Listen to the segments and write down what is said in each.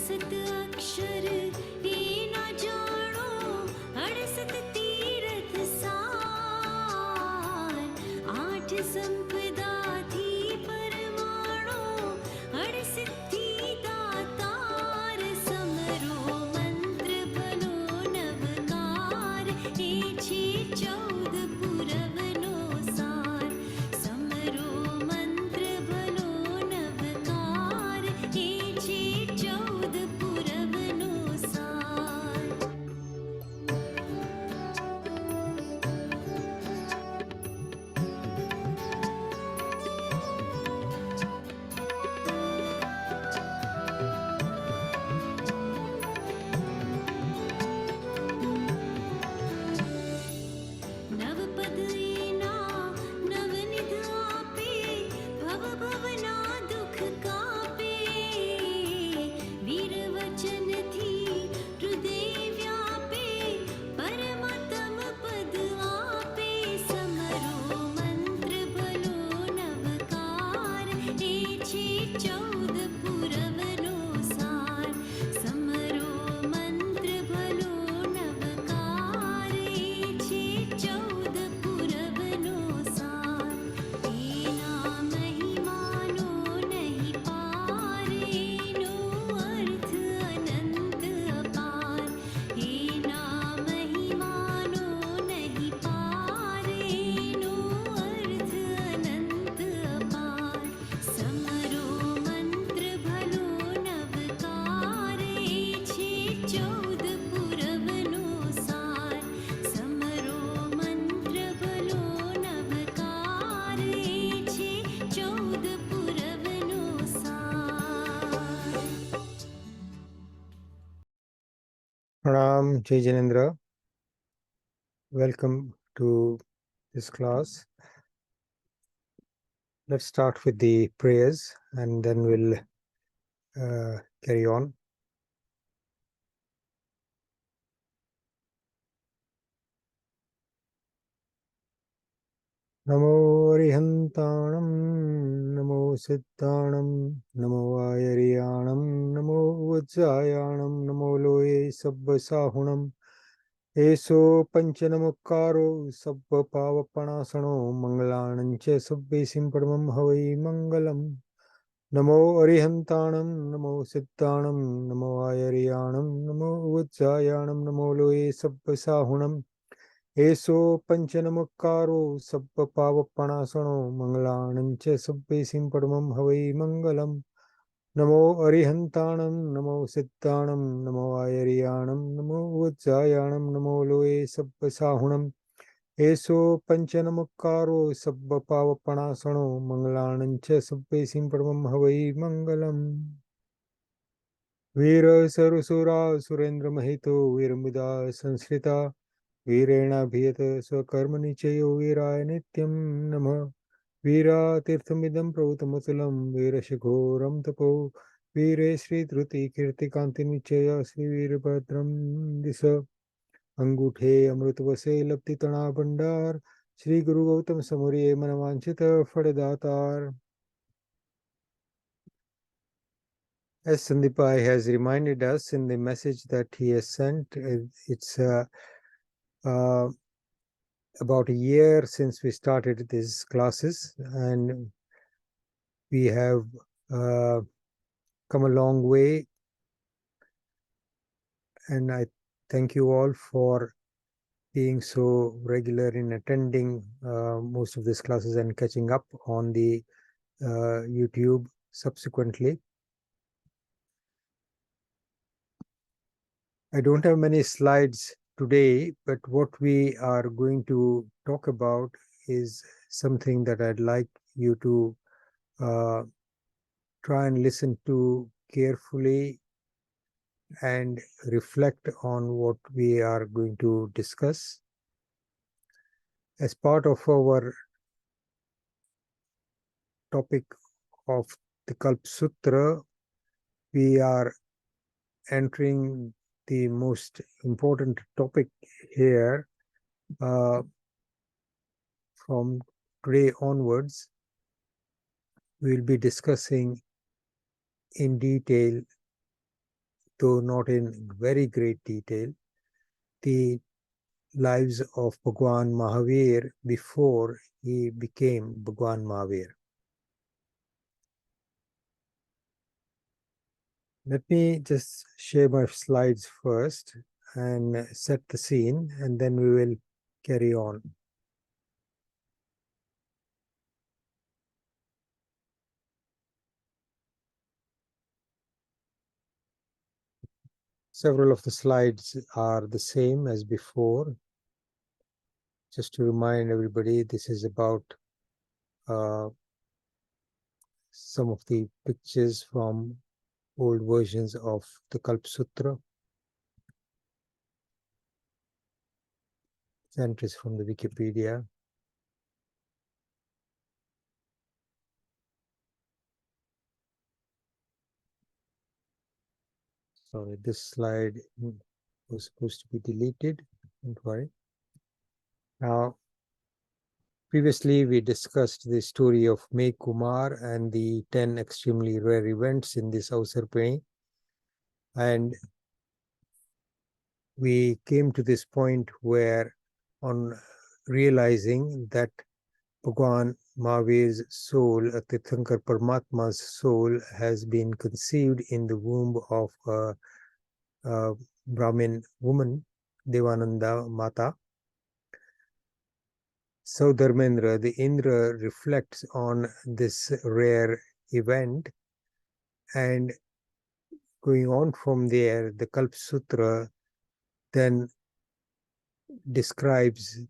68 अक्षर ये ना जानो, 68 तीर्थ सार, 8 संपदा थी परमाणु, 68 दातार, समरो मंत्र बनो नवकार, ये छे 14 पुरवनो सार, समरो मंत्र बनो नवकार, ये छे 14 पुरवनो सार। नवपद एना नवनिध आपे, भव भवना दुख कापे, वीर वचन थी हृदय व्यापे, परमतम पद आपे, समरो मंत्र बलो नवकार, ये छे 14 पुरवनो सार, समरो मंत्र बलो नवकार, ये छे 14 पुरवनो सार, एना महिमानो नहीं पार, एनो अर्थ अनंत अपार, एना महिमानो नहीं पार, एनो अर्थ अनंत अपार, समरो मंत्र भलो नवकार, ये छे 14 पुरवनो सार, समरो मंत्र भलो नवकार, ये छे 14 पुरवनो सार। Pranam, Jai Janendra. Welcome to this class. Let's start with the prayers and then we'll carry on. Namo Arihantanam, Namo Siddhanam, Namo Ayariyanam, Namo Vajjayanam, Namo Loye Sabbasahunam, Eso Panchanamukaro, Sabba Pavapanasano, Mangalanancha Sabbe Simpadamam Havai Mangalam. Namo Arihantanam, Namo Siddhanam, Namo Ayariyanam, Namo Vajjayanam, Namo Loye Sabbasahunam, Eso Panchanamukaro, Sabba Pavapanasano, Mangalanancha Sabbe Simpadamam Havai Mangalam. Namo Arihantanam, Namo Siddhanam, Namo Ayariyanam, Namo Vajjayanam, Namo Loye Sabbasahunam, Eso Panchanamukaro, Sabba Pavapanasano, Mangalanancha Sabbe Simpadamam Havai Mangalam. Veera Sarusura Surendra Mahito, Veeramuda Sanskrita, Veerena Bhiyata Swakarmani Chayo Veeraya Nityam Namah. Veera Tirthamidam Pravutamasalam, Veera Shikhoram Tapo, Veere Sri Dhruti Kirti Kanti Nichaya, Sri Veerabhadram Disa, Anguthe Amrutavase Lapti Tana Bandar, Sri Guru Gautam Samuriye Manavanchita Fadadatar. As Sandipai has reminded us in the message that he has sent, it's about a year since we started these classes, and we have come a long way, and I thank you all for being so regular in attending most of these classes and catching up on the YouTube subsequently. I don't have many slides today, but what we are going to talk about is something that I'd like you to try and listen to carefully and reflect on what we are going to discuss. As part of our topic of the Kalpa Sutra, we are entering the most important topic here. From today onwards, we'll be discussing in detail though not in very great detail, the lives of Bhagwan Mahavir before he became Bhagwan Mahavir. Let me just share my slides first and set the scene, and then we will carry on. Several of the slides are the same as before. Just to remind everybody, this is about some of the pictures from old versions of the Kalpa Sutra. Entries from the Wikipedia. Sorry, this slide was supposed to be deleted. Don't worry. Now, previously we discussed the story of May Kumar and the 10 extremely rare events in this Ausarpani. And we came to this point where, on realizing that Bhagwan Mahavir's soul, Tirthankar Paramatma's soul, has been conceived in the womb of a Brahmin woman, Devananda Mata. So Dharmendra, the Indra, reflects on this rare event, and going on from there, the Kalpa Sutra then describes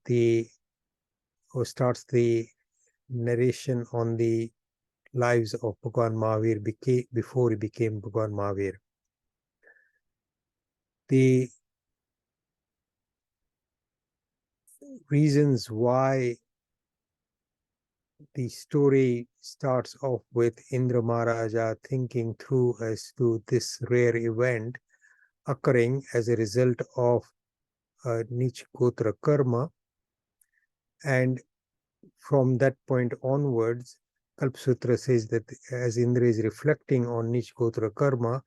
or starts the narration on the lives of Bhagwan Mahavir before he became Bhagwan Mahavir. The reasons why the story starts off with Indra Maharaja thinking through as to this rare event occurring as a result of Nich Gotra Karma, and from that point onwards, Kalpa Sutra says that as Indra is reflecting on Nich Gotra Karma,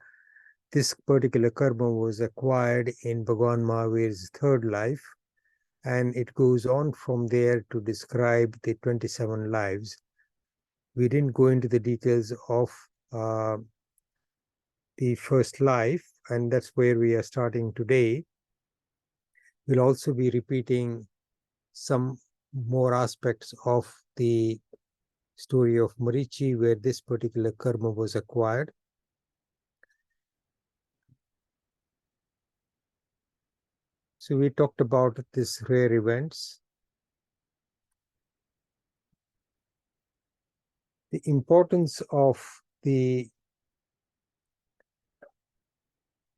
this particular karma was acquired in Bhagwan Mahavir's third life, and it goes on from there to describe the 27 lives. We didn't go into the details of the first life, and that's where we are starting today. We'll also be repeating some more aspects of the story of Marichi, where this particular karma was acquired. So we talked about these rare events. The importance of the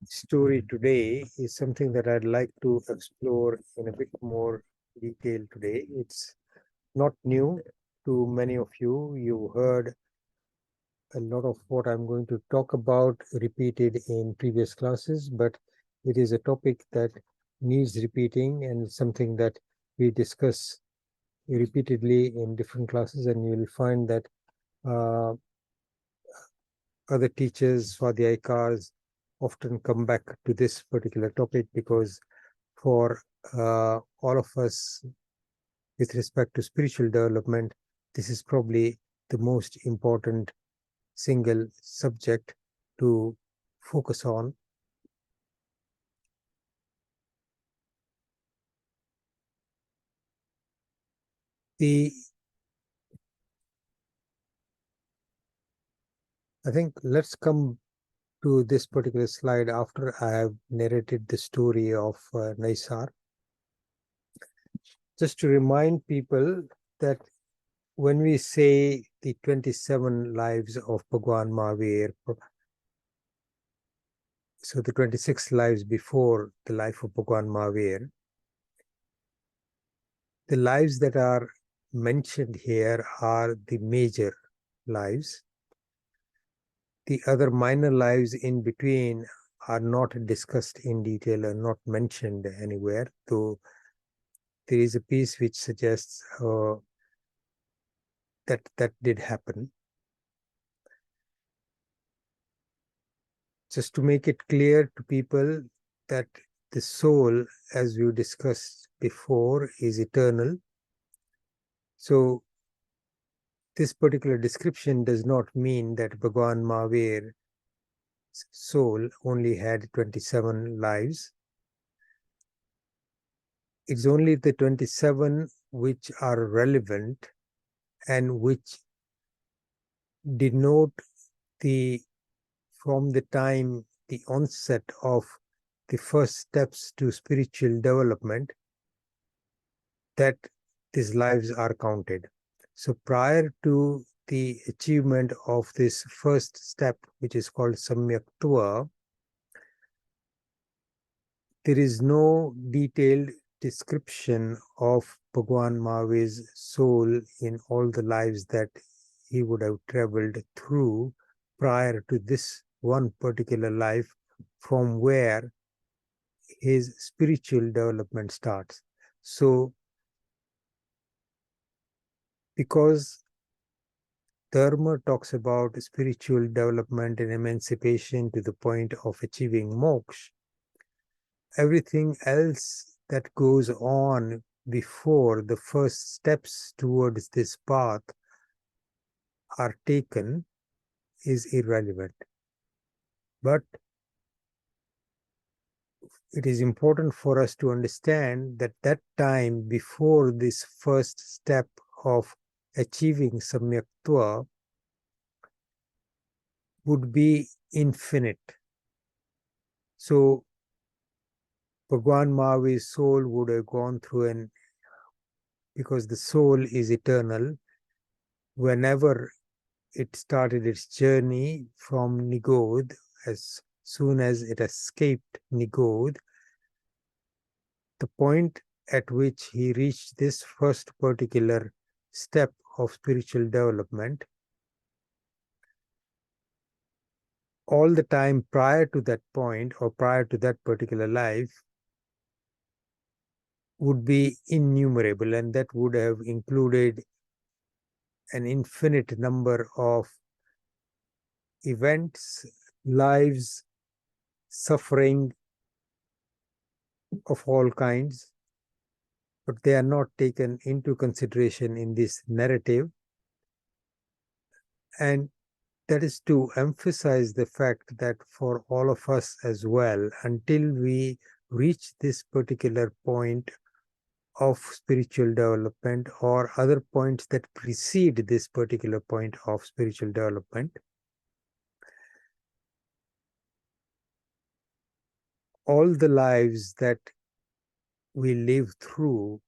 story today is something that I'd like to explore in a bit more detail today. It's not new to many of you. You heard a lot of what I'm going to talk about repeated in previous classes, but it is a topic that needs repeating and something that we discuss repeatedly in different classes, and you will find that other teachers, Swadhyayakars, often come back to this particular topic because for all of us, with respect to spiritual development, this is probably the most important single subject to focus on. I think let's come to this particular slide after I have narrated the story of Naysar. Just to remind people that when we say the 27 lives of Bhagwan Mahavir, so the 26 lives before the life of Bhagwan Mahavir, the lives that are mentioned here are the major lives. The other minor lives in between are not discussed in detail and not mentioned anywhere, though there is a piece which suggests that did happen. just to make it clear to people that the soul, as we discussed before, is eternal. So this particular description does not mean that Bhagwan Mahavir's soul only had 27 lives. It's only the 27 which are relevant and which denote from the time, the onset of the first steps to spiritual development, that these lives are counted. So prior to the achievement of this first step, which is called Samyaktva, there is no detailed description of Bhagwan Mahavir's soul in all the lives that he would have traveled through prior to this one particular life, from where his spiritual development starts. So, because Dharma talks about spiritual development and emancipation to the point of achieving moksha, everything else that goes on before the first steps towards this path are taken is irrelevant. But it is important for us to understand that that time before this first step of achieving Samyaktva would be infinite. So Bhagwan Mahavir's soul would have gone through because the soul is eternal, whenever it started its journey from Nigodh, as soon as it escaped Nigodh, the point at which he reached this first particular step of spiritual development, all the time prior to that point or prior to that particular life would be innumerable, and that would have included an infinite number of events, lives, suffering of all kinds, but they are not taken into consideration in this narrative. And that is to emphasize the fact that for all of us as well, until we reach this particular point of spiritual development or other points that precede this particular point of spiritual development, all the lives that we live through,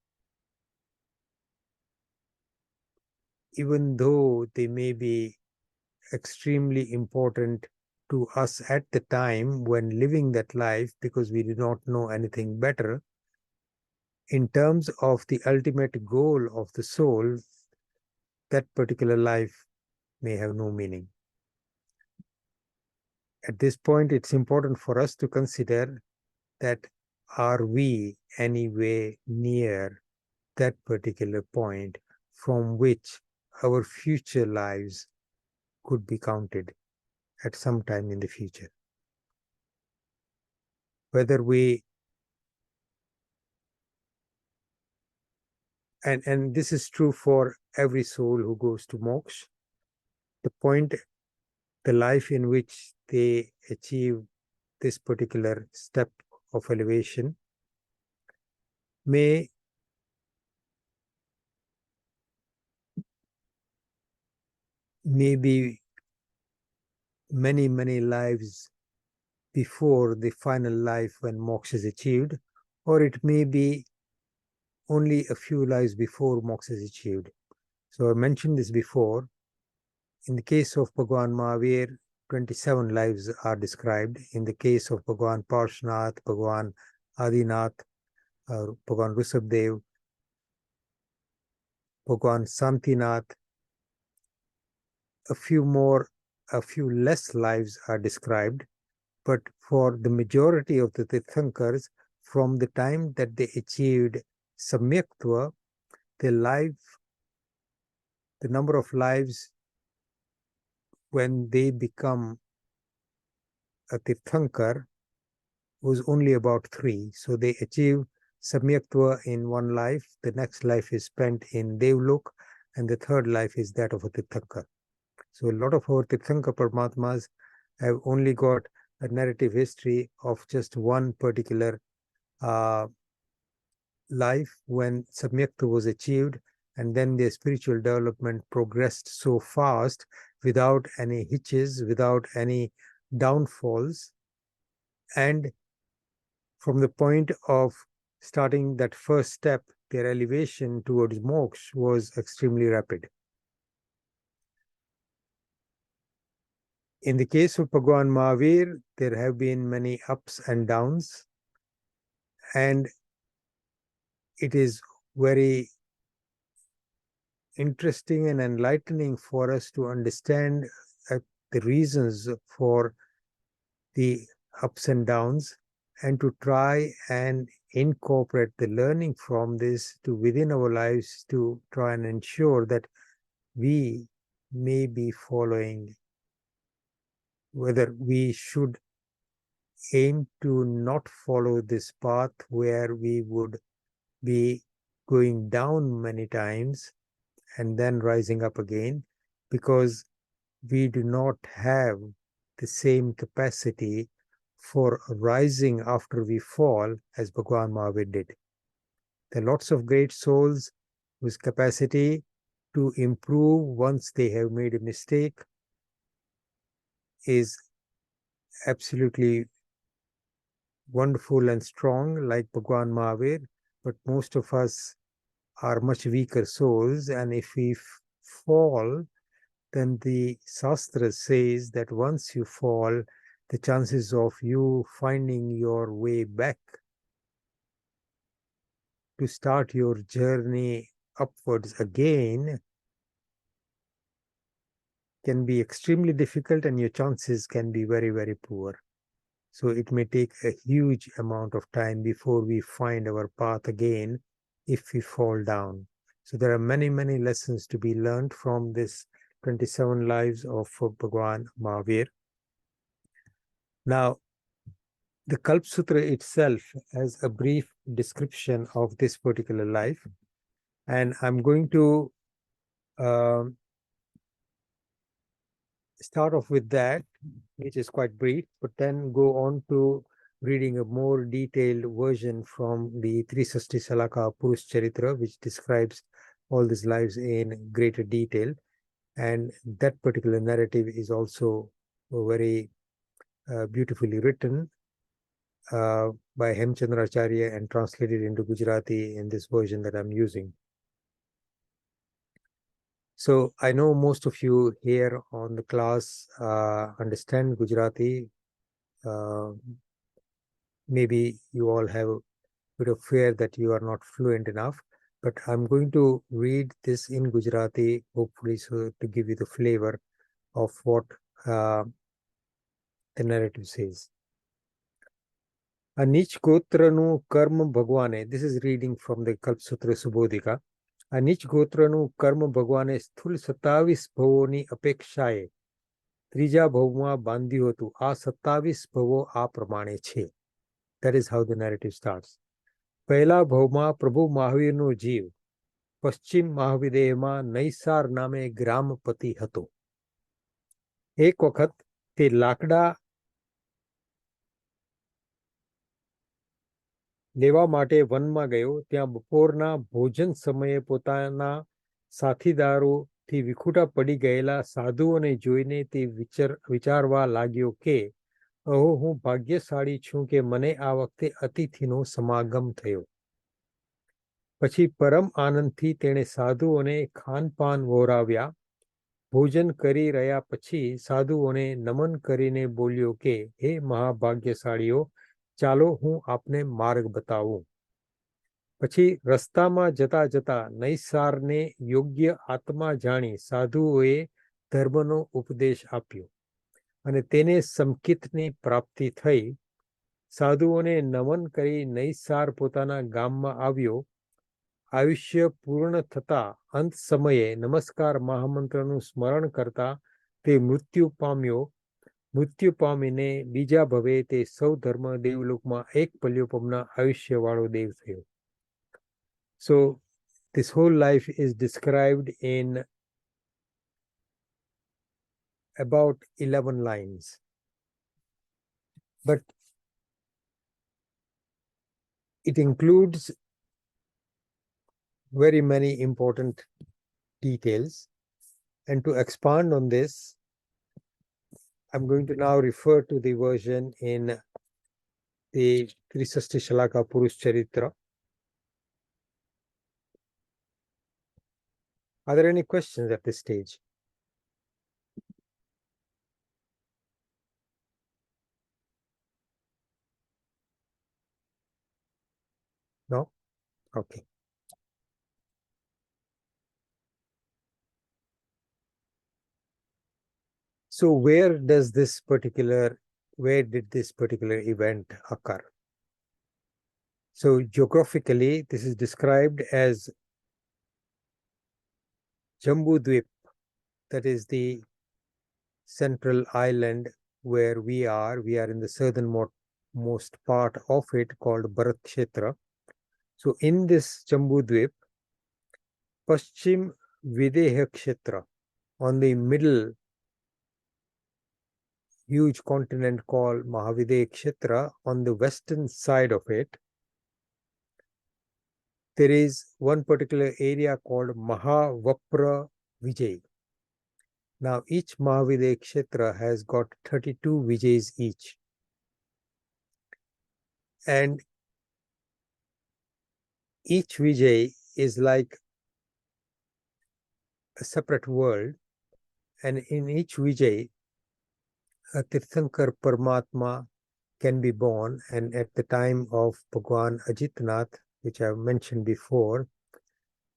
even though they may be extremely important to us at the time when living that life, because we do not know anything better, in terms of the ultimate goal of the soul, that particular life may have no meaning. At this point, it's important for us to consider that are we anyway near that particular point from which our future lives could be counted at some time in the future. Whether we, and this is true for every soul who goes to moksha, the point, the life in which they achieve this particular step of elevation may be many lives before the final life when moksha is achieved, or it may be only a few lives before moksha is achieved. So I mentioned this before. In the case of Bhagwan Mahavir, 27 lives are described. In the case of Bhagwan Parshnath, Bhagwan Adinath, Bhagwan Rushabdev, Bhagwan Santinath, a few less lives are described. But for the majority of the Tirthankars, from the time that they achieved Samyaktva, the number of lives when they become a Tirthankar was only about 3. So they achieve Samyaktva in one life, the next life is spent in Devlok, and the third life is that of a Tirthankar. So a lot of our Tirthankar Paramatmas have only got a narrative history of just one particular life when Samyaktva was achieved, and then their spiritual development progressed so fast without any hitches, without any downfalls. And from the point of starting that first step, their elevation towards moksha was extremely rapid. In the case of Bhagwan Mahavir, there have been many ups and downs, and it is very interesting and enlightening for us to understand the reasons for the ups and downs, and to try and incorporate the learning from this to within our lives, to try and ensure that we may be following, whether we should aim to not follow this path where we would be going down many times and then rising up again, because we do not have the same capacity for rising after we fall as Bhagwan Mahavir did. There are lots of great souls whose capacity to improve once they have made a mistake is absolutely wonderful and strong, like Bhagwan Mahavir, but most of us are much weaker souls, and if we fall, then the Shastra says that once you fall, the chances of you finding your way back to start your journey upwards again can be extremely difficult, and your chances can be very, very poor. So it may take a huge amount of time before we find our path again if we fall down. So there are many, many lessons to be learned from this 27 lives of Bhagwan Mahavir. Now, the Kalpa Sutra itself has a brief description of this particular life, and I'm going to start off with that, which is quite brief, but then go on to reading a more detailed version from the Trisashti Salaka Purush Charitra, which describes all these lives in greater detail. And that particular narrative is also very beautifully written by Hemchandracharya and translated into Gujarati in this version that I'm using. So I know most of you here on the class understand Gujarati. Maybe you all have a bit of fear that you are not fluent enough, but I'm going to read this in Gujarati, hopefully, so to give you the flavor of what the narrative says. A Nich Gotranu Karma Bhagwane, this is reading from the Kalpa Sutra Subodhika. A Nich Gotranu Karma Bhagwane સ્થુલ 27 ભવોની અપેક્ષાએ ત્રીજા ભવમાં બાંધ્યું હતું. આ 27 ભવો આ પ્રમાણે છે. That is how the narrative starts. પહેલા ભવમાં પ્રભુ મહાવીરનો જીવ પશ્ચિમ મહાવિદેહમાં નૈસાર નામે ગ્રામપતિ હતો. એક વખત તે લાકડા લેવા માટે વનમાં ગયો. ત્યાં બપોરના ભોજન સમયે પોતાના સાથીદારોથી વિખૂટા પડી ગયેલા સાધુઓને જોઈને તે વિચારવા लाग्यो કે અહો હું ભાગ્યશાળી છું કે મને આ વખતે અતિથિનો સમાગમ થયો. પછી પરમ આનંદથી તેણે સાધુઓને ખાનપાન વહોરાવ્યા. ભોજન કરી રહ્યા પછી સાધુઓને નમન કરીને બોલ્યો કે હે મહાભાગ્યશાળીઓ, ચાલો હું આપને માર્ગ બતાવું. પછી રસ્તામાં જતા જતા નૈસારને યોગ્ય આત્મા જાણી સાધુઓએ ધર્મનો ઉપદેશ આપ્યો અને તેને સમકિતની પ્રાપ્તિ થઈ. સાધુઓને નમન કરી નૈસાર પોતાના ગામમાં આવ્યો. આયુષ્ય પૂર્ણ થતા અંત સમયે નમસ્કાર મહામંત્રનું સ્મરણ કરતા તે મૃત્યુ પામ્યો. મૃત્યુ પામીને બીજા ભવે તે સૌ ધર્મ દેવલોકમાં એક પલ્યોપમના આયુષ્યવાળો દેવ થયો. So this whole life is described in about 11 lines. But it includes very many important details. And to expand on this, I'm going to now refer to the version in the Trisashti Shalaka Purush Charitra. Are there any questions at this stage? No? Okay. So where did this particular event occur? So geographically, this is described as Jambudvip, that is the central island where we are. We are in the southernmost part of it, called Bharat Kshetra. So in this Jambudvip, Paschim Videha Kshetra, on the middle huge continent called Mahavir Kshetra, on the western side of it, there is one particular area called Mahavapra Vijay. Now, each Mahavir Kshetra has got 32 Vijays each. And each Vijay is like a separate world. And in each Vijay, a Tirthankar Paramatma can be born. And at the time of Bhagwan Ajitnath, which I've mentioned before,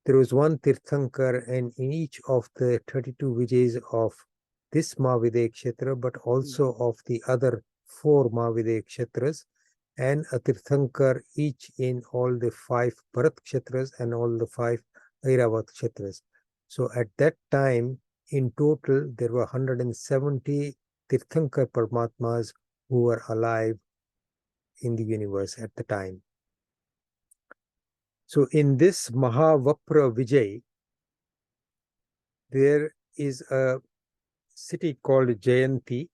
there was one Tirthankar, and in each of the 32 Vijays of this Mahavir Kshetra, but also of the other 4 Mahavir Kshetras, and a Tirthankar each in all the 5 Bharat Kshetras and all the 5 Airavat Kshetras. So at that time, in total, there were 170 Tirthankar Paramatmas who were alive in the universe at the time. So in this Mahavapra Vijay, there is a city called Jayanti,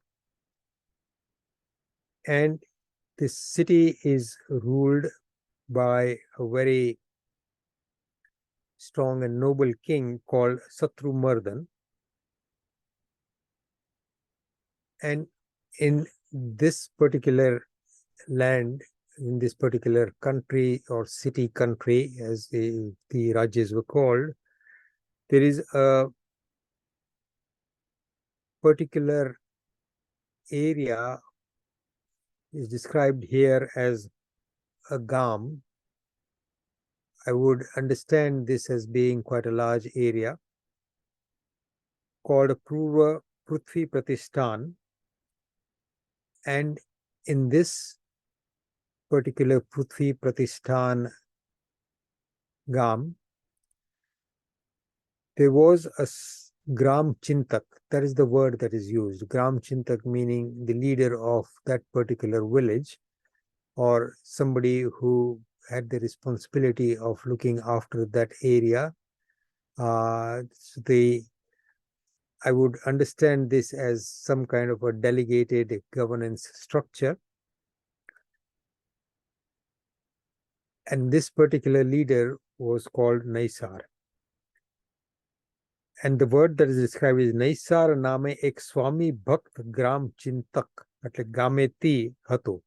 and this city is ruled by a very strong and noble king called Satrumardhan. And in this particular land, in this particular country or city country, as the Rajyas were called, there is a particular area is described here as a gam. I would understand this as being quite a large area, called Purva Prithvi Pratishthan. And in this particular Prithvi Pratishthan gam, there was a Gram Chintak. That is the word that is used. Gram Chintak meaning the leader of that particular village, or somebody who had the responsibility of looking after that area. I would understand this as some kind of a delegated governance structure. And this particular leader was called Naysar. And the word that is described is Naysar name ek Swami Bhakt Gram Chintak, એટલે ગામેતી હતો.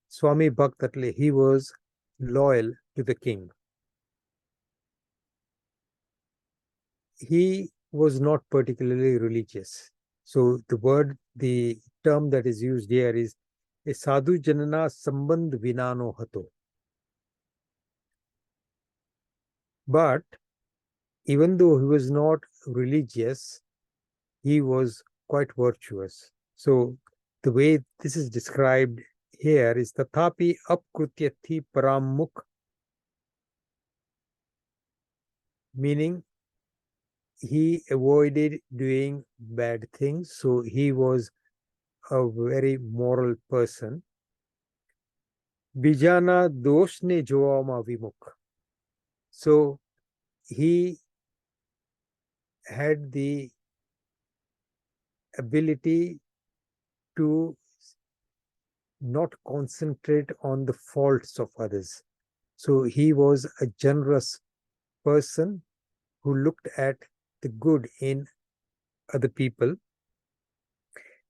Swami Bhakt, એટલે he was loyal to the king. He was not particularly religious. So the term that is used here is a sadhu janana sambandh vinano hato. But even though he was not religious, he was quite virtuous. So the way this is described here is Tathapi apkrutyati paramukh, meaning he avoided doing bad things. So he was a very moral person. બીજાના દોષને જોવામાં વિમુખ. So he had the ability to not concentrate on the faults of others. So he was a generous person who looked at the good in other people.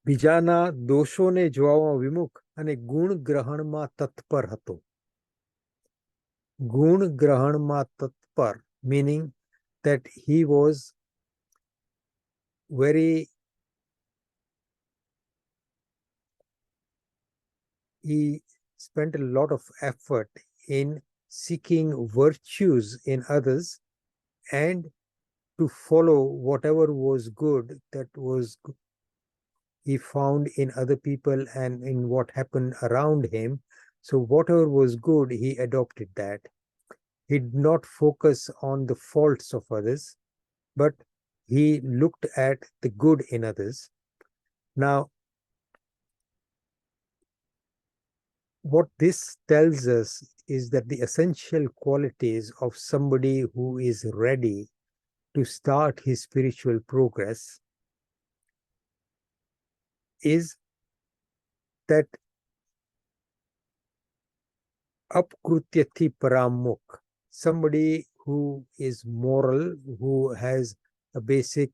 બીજાના દોષોને જોવામાં વિમુખ અને ગુણ ગ્રહણમાં તત્પર હતો. ગુણ ગ્રહણમાં તત્પર, meaning that he was he spent a lot of effort in seeking virtues in others and to follow whatever was good that was he found in other people and in what happened around him. So whatever was good, he adopted that. He did not focus on the faults of others, but he looked at the good in others. Now, what this tells us is that the essential qualities of somebody who is ready to start his spiritual progress is that apkrutyati paramukh, somebody who is moral, who has a basic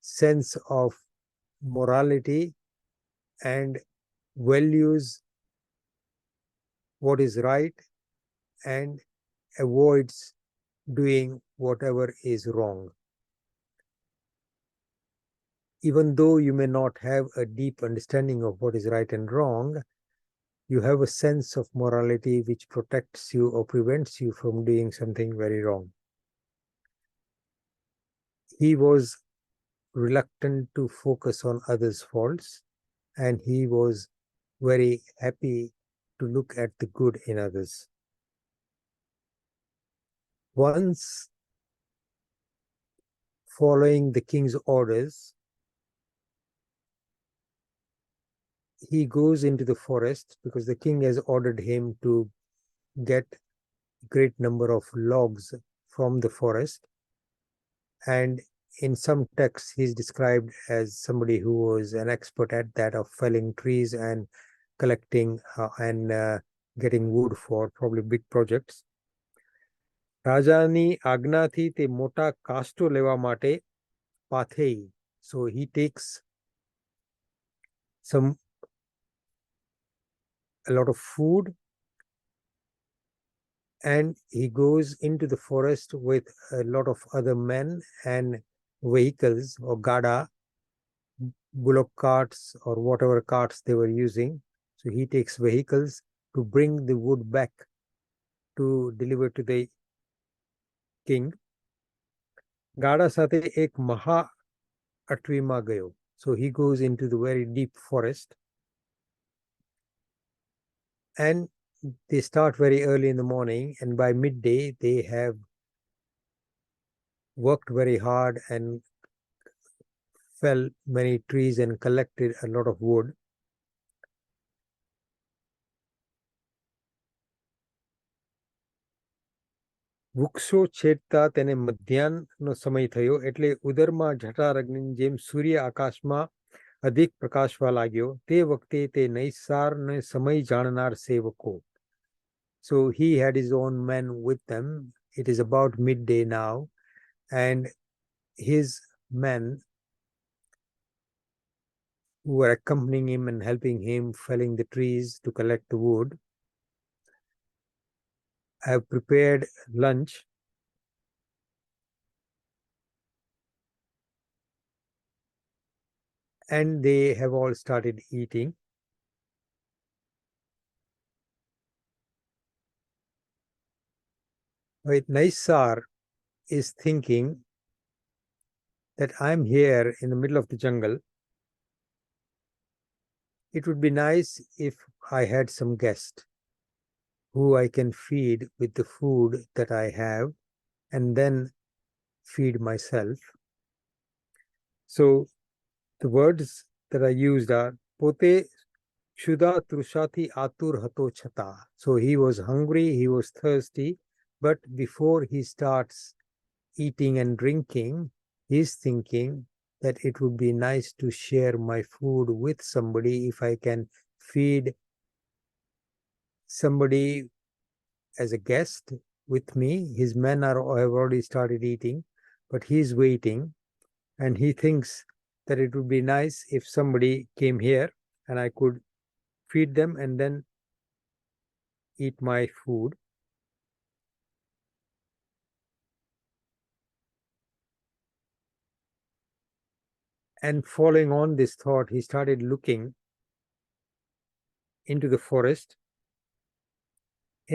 sense of morality and values what is right and avoids doing whatever is wrong. Even though you may not have a deep understanding of what is right and wrong, you have a sense of morality which protects you or prevents you from doing something very wrong. He was reluctant to focus on others' faults, and he was very happy to look at the good in others. Once, following the king's orders, he goes into the forest because the king has ordered him to get a great number of logs from the forest. And in some texts, he's described as somebody who was an expert at that, of felling trees and collecting and getting wood for probably big projects. રાજાની આજ્ઞાથી તે મોટા કાષ્ટો લેવા માટે પાથેઈ. So he takes a lot of food and he goes into the forest with a lot of other men and vehicles or gada, bullock carts or whatever carts they were using. So he takes vehicles to bring the wood back to deliver to the king. ગાડા સાથે એક મહા અટવીમાં ગયો. So he goes into the very deep forest and they start very early in the morning, and by midday they have worked very hard and fell many trees and collected a lot of wood. વૃક્ષો છેડતા તેને મધ્યાહ્નનો સમય થયો, એટલે ઉદરમાં જઠરાગ્નિની જેમ સૂર્ય આકાશમાં अधिक प्रकाशवा लाग्यो. ते वक्ते ते नैसार ने समय जाननार सेवको. So he had his own men with them. It is about midday now, and his men who were accompanying him and helping him felling the trees to collect the wood have prepared lunch. And they have all started eating. But Naysar is thinking that I'm here in the middle of the jungle. It would be nice if I had some guest who I can feed with the food that I have and then feed myself. So the words that are used are પોતે ક્ષુધા તૃષાથી આતુર હતો છતાં. So he was hungry, he was thirsty, but before he starts eating and drinking, he's thinking that it would be nice to share my food with somebody. If I can feed somebody as a guest with me, his men have already started eating, but he's waiting, and he thinks that it would be nice if somebody came here and I could feed them and then eat my food. And following on this thought, he started looking into the forest.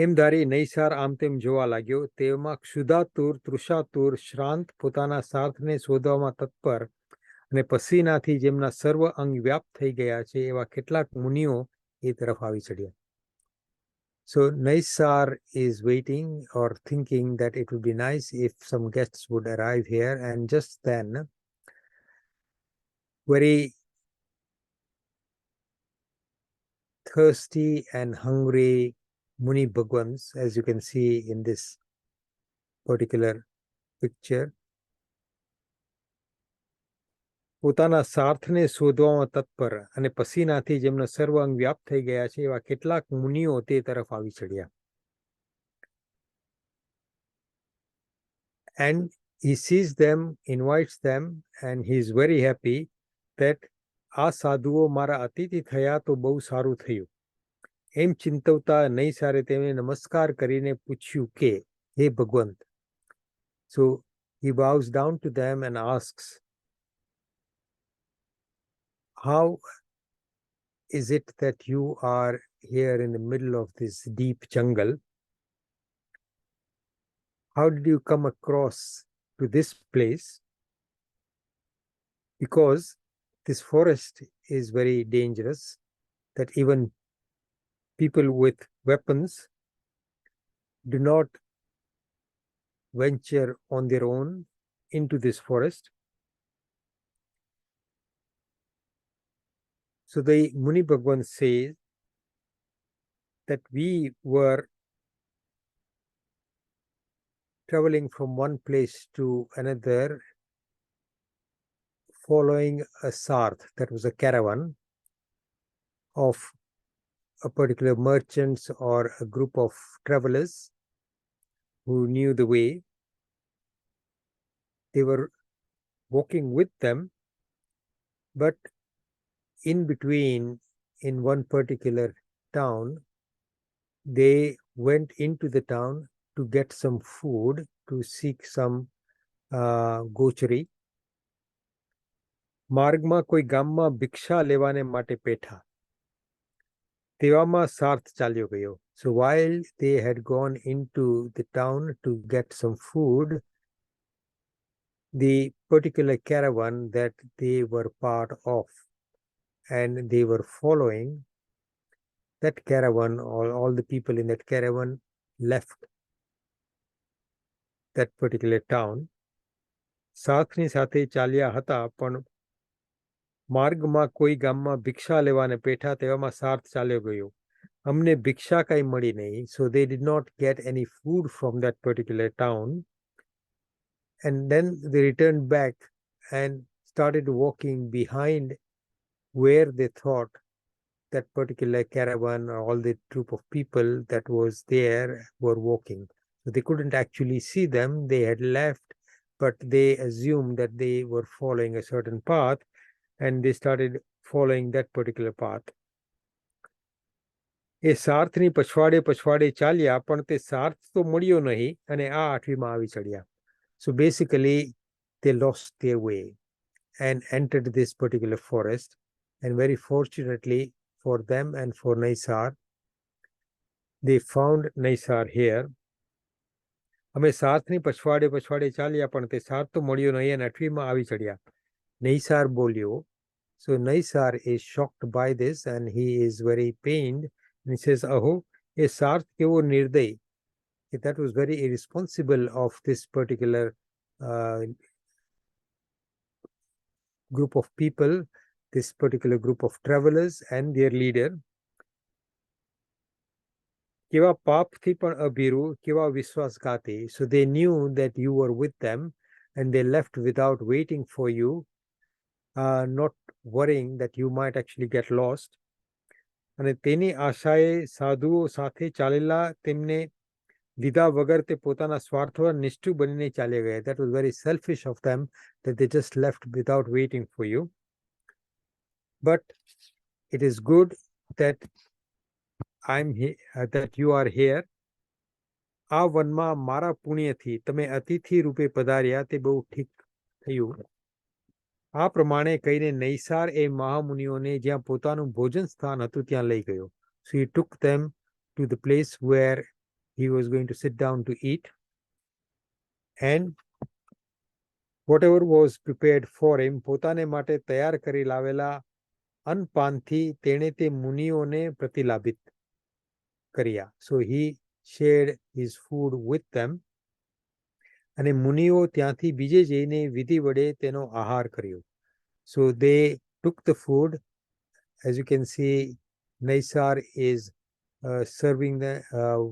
એમ ધારી નૈસાર આમ તેમ જોવા लाग्यो. તેમાં ક્ષુધાતુર તૃષાતુર શ્રાંત પોતાના સાર્થને શોધવામાં તત્પર અને પસીનાથી જેમના સર્વ અંગ વ્યાપ્ત થઈ ગયા છે એવા કેટલાક મુનિઓ એ તરફ આવી ચડ્યા. So Naysar is waiting or thinking that it would be nice if some guests would arrive here, and just then very thirsty and hungry Muni Bhagwans, as you can see in this particular picture, પોતાના સાર્થને શોધવામાં તત્પર અને પસીનાથી જેમનો સર્વ અંગ વ્યાપ્ત થઈ ગયા છે એવા કેટલાક મુનિઓ તે તરફ આવી ચડ્યા. And he sees them, invites them, and he is very happy that આ સાધુઓ મારા અતિથિ થયા તો બહુ સારું થયું. એમ ચિંતવતા નૈસારે તેમને નમસ્કાર કરીને પૂછ્યું કે હે ભગવંત. So he bows down to them and asks, how is it that you are here in the middle of this deep jungle? How did you come across to this place? Because this forest is very dangerous, that even people with weapons do not venture on their own into this forest. So the Muni Bhagwan says that we were traveling from one place to another, following a sarth, that was a caravan of a particular merchants or a group of travelers who knew the way. They were walking with them, but in between, in one particular town, they went into the town to get some food, to seek some gochari. માર્ગમાં કોઈ ગામમાં ಭಿક્ષા લેવાને માટે પેઠા. તેવામાં સાર્થ ચાલ્યો ગયો. So while they had gone into the town to get some food, the particular caravan that they were part of and they were following, that caravan, all the people in that caravan left that particular town. સાથની સાથે ચાલ્યા હતા, પણ માર્ગમાં કોઈ ગામમાં ಭಿક્ષા લેવાને પેઠા, તેવામાં સાર્થ ચાલ્યો ગયો. અમને ಭಿક્ષા કાંઈ મળી નહીં. So they did not get any food from that particular town. And then they returned back and started walking behind where they thought that particular caravan or all the troop of people that was there were walking. So they couldn't actually see them. They had left, but they assumed that they were following a certain path, and they started following that particular path. એ સાર્થની પછવાડે પછવાડે ચાલ્યા, પણ તે સાર્થ તો મળ્યો નહીં અને આ આઠવીમાં આવી ચડ્યા. So basically they lost their way and entered this particular forest, and very fortunately for them and for Naysar, they found Naysar here. અમે સાર્થની પછવાડે પછવાડે ચાલ્યા, પણ તે સાર્થ તો મળ્યો નહીં અને આઠવીમાં આવી ચડ્યા. Naysar બોલ્યો. So Naysar is shocked by this and he is very pained, and he says, "Aho, a sarth kevo nirdai." That was very irresponsible of this particular group of people this particular group of travelers and their leader. કેવા પાપથી પણ અભીરુ, કેવા વિશ્વાસઘાતી. So they knew that you were with them and they left without waiting for you, not worrying that you might actually get lost. અને તેની આશાએ સાધુઓ સાથે ચાલેલા તેમને લીધા વગર તે પોતાના સ્વાર્થવા નિષ્ઠુ બનીને ચાલ્યા ગયા. That was very selfish of them that they just left without waiting for you. But it is good that that you are here. આ વનમાં મારા પુણ્યથી તમે અતિથિ રૂપે પધાર્યા તે બહુ ઠીક થયું. આ પ્રમાણે કહીને નૈસાર એ મહામુનિઓને જ્યાં પોતાનું ભોજન સ્થાન હતું ત્યાં લઈ ગયો. So he took them to the place where he was going to sit down to eat, and whatever was prepared for him, પોતાને માટે તૈયાર કરી લાવેલા અન્નપાનથી તેણે તે મુનિઓને પ્રતિલાભિત કર્યા. So he shared his food with them, અને મુનિઓ ત્યાંથી બીજે જઈને વિધિ વડે તેનો આહાર કર્યો. So they took the food. As you can see, Naysar is serving the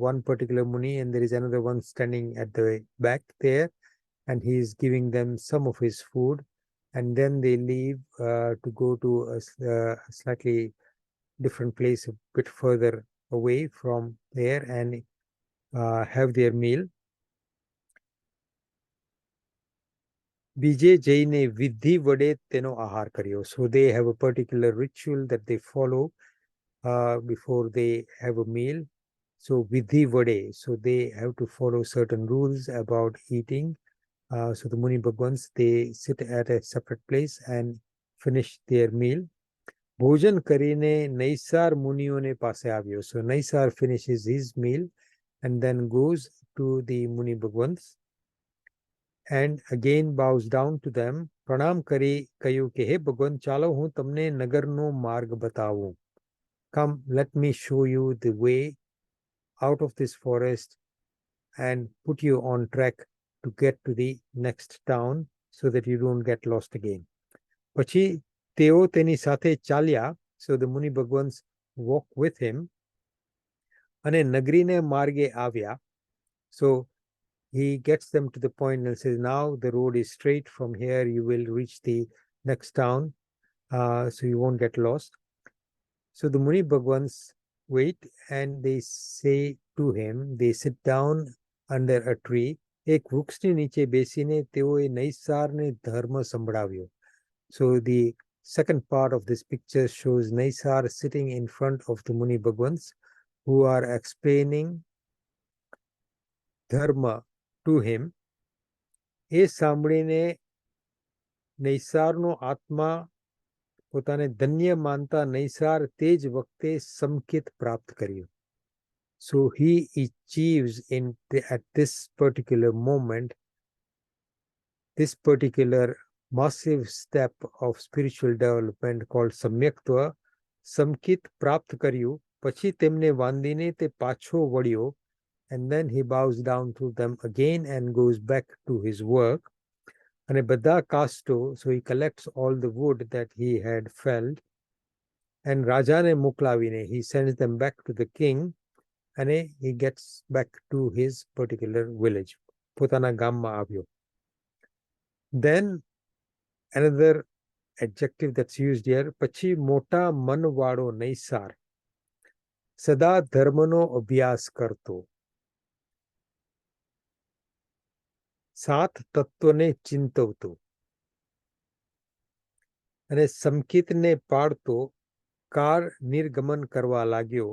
one particular muni, and there is another one standing at the back there, and he is giving them some of his food, and then they leave to go to a slightly different place a bit further away from there and have their meal. બીજે જઈને વિધિ વડે તેનો આહાર કર્યો. So they have a particular ritual that they follow before they have a meal. So vidhi vade, so they have to follow certain rules about eating. So the Muni Bhagwans, they sit at a separate place and finish their meal. ભોજન કરીને નૈસાર મુનિઓને પાસે આવ્યો. So Naysar finishes his meal and then goes to the Muni Bhagwans and again bows down to them. પ્રણામ કરી કહ્યું કે હે ભગવાન, ચાલો હું તમને નગરનો માર્ગ બતાવું. Come, let me show you the way out of this forest and put you on track to get to the next town so that you don't get lost again. પછી તેઓ તેની સાથે ચાલ્યા. So the Muni Bhagwans walk with him અને નગરીને માર્ગે આવ્યા. So he gets them to the point and says, now the road is straight. From here you will reach the next town, so you won't get lost. So the Muni Bhagwans wait and they say to him, they sit down under a tree. એક વૃક્ષની નીચે બેસીને તેઓએ નૈસારને ધર્મ સંભળાવ્યો. So the second part of this picture shows Naysar sitting in front of the Muni Bhagwans who are explaining dharma to him. એ સાંભળીને નૈસારનો આત્મા પોતાને ધન્ય માનતા નૈસાર તે જ વખતે સમકિત પ્રાપ્ત કર્યું. So he achieves at this particular moment this particular massive step of spiritual development called samyaktva. સમકિત પ્રાપ્ત કર્યું. પછી તેમને વાંધીને તે પાછો વળ્યો, and then he bows down to them again and goes back to his work. અને બધા કાસ્ટો, so he collects all the wood that he had felled, and રાજાને મોકલાવીને he sends them back to the king, and he gets back to his particular village. પોતાના ગામમાં આવ્યો. Then another adjective that's used here, પછી મોટા મનવાળો નૈસાર સદા ધર્મનો અભ્યાસ કરતો, સાત તત્વને ચિંતવતો અને સમકિતને પાડતો કાર નિર્ગમન કરવા लाग्यो.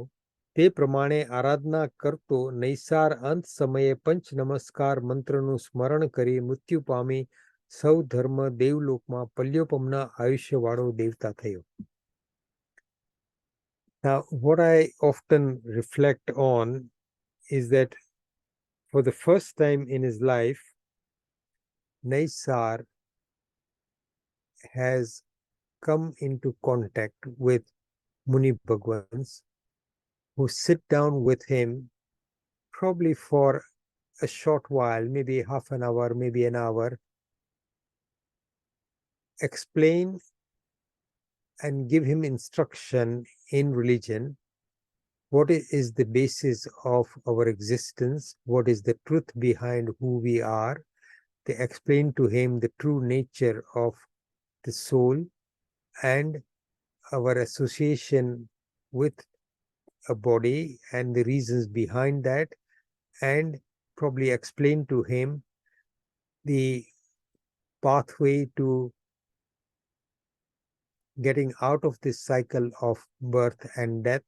તે પ્રમાણે આરાધના કરતો નૈસાર અંત સમયે પંચ નમસ્કાર મંત્રનું સ્મરણ કરી મૃત્યુ પામી સૌ ધર્મ દેવલોકમાં પલ્યોપમના આયુષ્યવાળો દેવતા થયો. Now, what I often reflect on is that for the first time in his life, Naysar has come into contact with Muni Bhagwans who sit down with him probably for a short while, maybe half an hour, maybe an hour, explain and give him instruction in religion. What is the basis of our existence? What is the truth behind who we are? They explain to him the true nature of the soul and our association with a body and the reasons behind that, and probably explain to him the pathway to getting out of this cycle of birth and death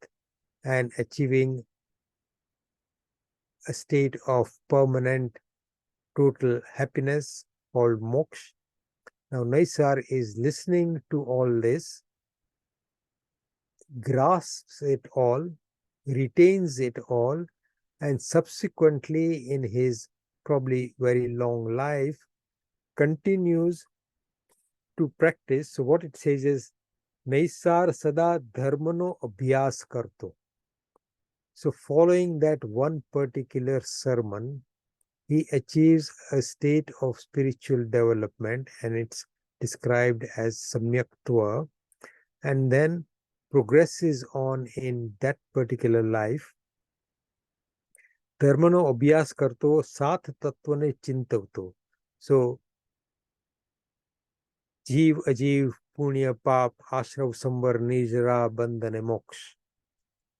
and achieving a state of permanent total happiness called moksha. Now Naysar is listening to all this, grasps it all, retains it all, and subsequently in his probably very long life continues to practice. So what it says is, Naysar sada dharmano abhyas karto. So following that one particular sermon, he achieves a state of spiritual development, and it's described as samyaktva, and then progresses on in that particular life. Dharmano abhyas karto sat tattvane chintavto. So जीव अजीव पुण्य pap ashrav samvar nijra bandhane moksha.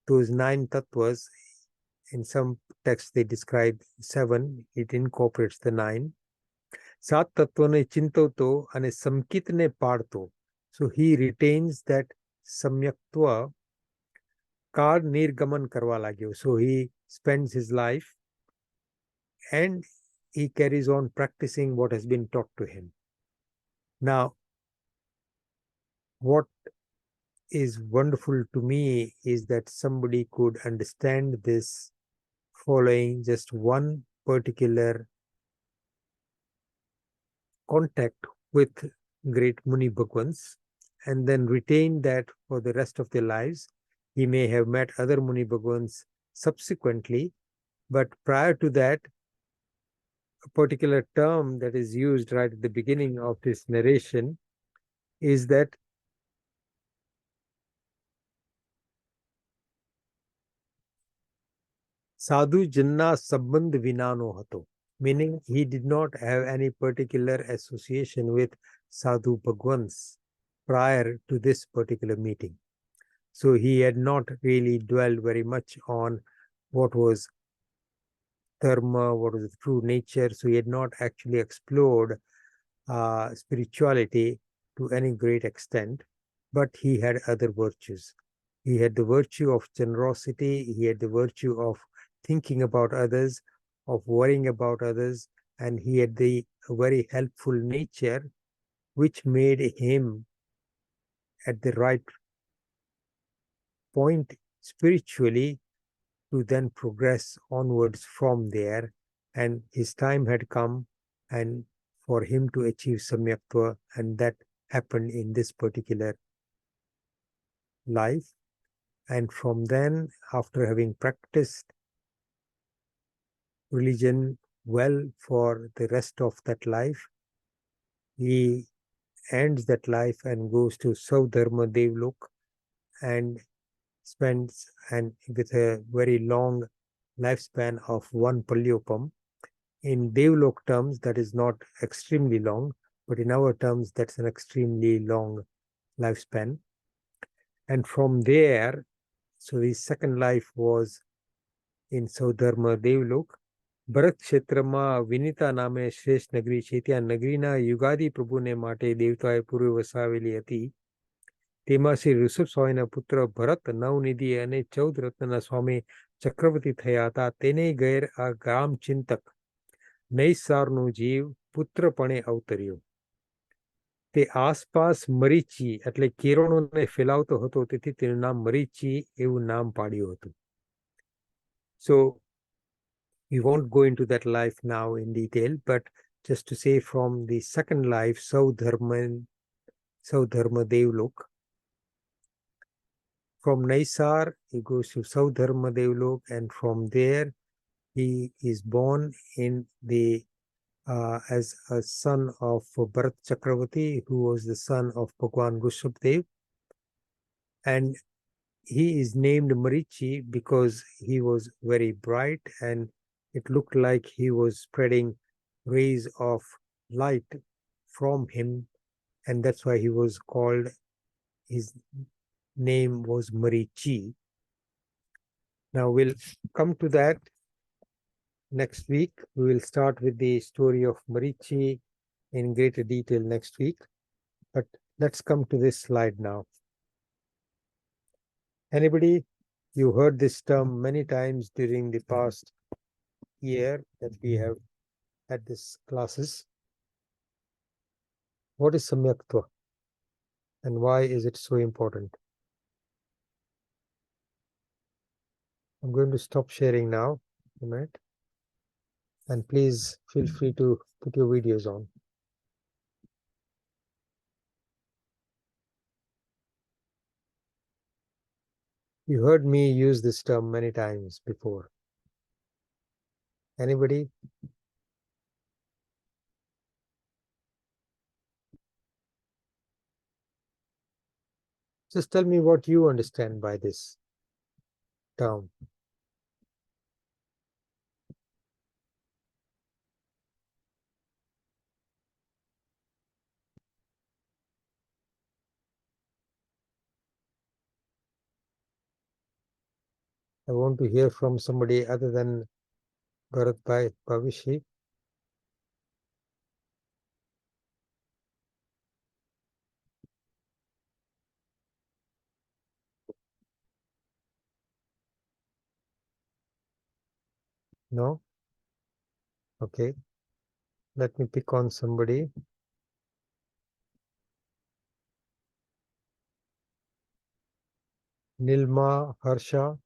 Those 9 tattvas, in some texts they describe 7, it incorporates the 9. Sat tattvane chintavto ane samkitne parto. So he retains that samyaktva car निर्गमन करवा लाग्यो. So he spends his life and he carries on practicing what has been taught to him. Now, what is wonderful to me is that somebody could understand this following just one particular contact with great Muni Bhagwans and then retain that for the rest of their lives. He may have met other Muni Bhagwans subsequently, but prior to that, a particular term that is used right at the beginning of this narration is that Sadhu Janna Sambandh Vinano Hato, meaning he did not have any particular association with Sadhu Bhagwans prior to this particular meeting. So he had not really dwelled very much on what was dharma, what was the true nature. So he had not actually explored spirituality to any great extent, but he had other virtues. He had the virtue of generosity, he had the virtue of thinking about others, of worrying about others, and he had the very helpful nature, which made him at the right point spiritually to then progress onwards from there. And his time had come and for him to achieve samyaktva, and that happened in this particular life. And from then, after having practiced religion well for the rest of that life, he ends that life and goes to Saudharma Devlok and spends and with a very long lifespan of one Palyopam. In Devlok terms, that is not extremely long, but in our terms, that's an extremely long lifespan. And from there, so his second life was in Saudharma Devlok. ભરત ક્ષેત્રમાં વિનિતા નામે શ્રેષ્ઠ નગરી છે. ત્યાં નગરીના યુગાદી પ્રભુને માટે દેવતાએ પૂર્વે વસાવેલી હતી. તેમાં શ્રી ઋષભ સ્વામીના પુત્ર ભરત નવનિધિ અને 14 રત્નના સ્વામી ચક્રવર્તી થયા હતા. તેને ગેર આ ગ્રામ ચિંતક નૈસારનું જીવ પુત્રપણે અવતર્યો. તે આસપાસ મરીચી એટલે કિરણોને ફેલાવતો હતો, તેથી તેનું નામ મરીચી એવું નામ પાડ્યું હતું. So we won't go into that life now in detail, but just to say from the second life, Saudharma Devlok. From Naysar, he goes to Saudharma Devlok, and from there he is born in the as a son of Bharat Chakravarti, who was the son of Bhagwan Rishabdev. And he is named Marichi because he was very bright and it looked like he was spreading rays of light from him, and that's why he was called, his name was Marichi. Now we'll come to that next week. We will start with the story of Marichi in greater detail next week. But let's come to this slide now. Anybody, you heard this term many times during the past year that we have had these classes. What is Samyaktva and why is it so important? I'm going to stop sharing now a minute. And please feel free to put your videos on. You heard me use this term many times before. Anybody? Just tell me what you understand by this term. I want to hear from somebody other than Bharat Bhavishi. No? Okay. Let me pick on somebody. Nilma, Harsha.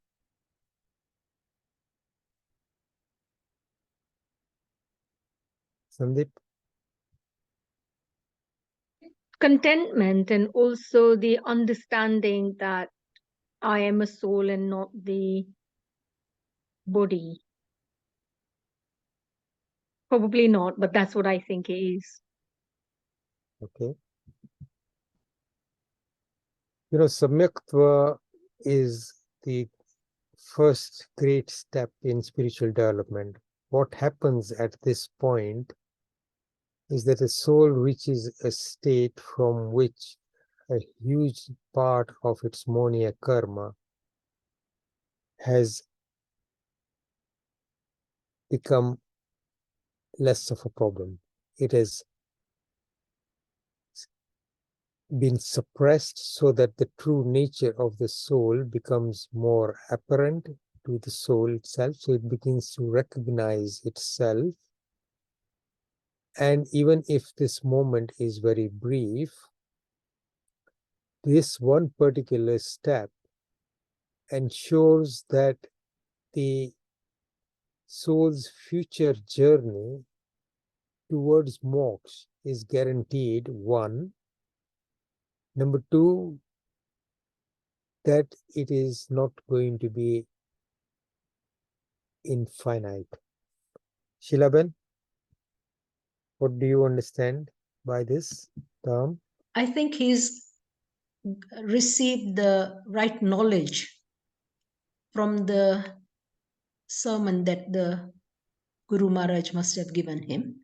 Sandeep. Contentment, and also the understanding that I am a soul and not the body. Probably not, but that's what I think it is. Okay. You know, Samyaktva is the first great step in spiritual development. What happens at this point is that the soul reaches a state from which a huge part of its monia karma has become less of a problem. It has been suppressed so that the true nature of the soul becomes more apparent to the soul itself. So it begins to recognize itself. And even if this moment is very brief, this one particular step ensures that the soul's future journey towards moksha is guaranteed, one. Number two, that it is not going to be infinite. Shilaben, what do you understand by this term? I think he's received the right knowledge from the sermon that the Guru Maharaj must have given him.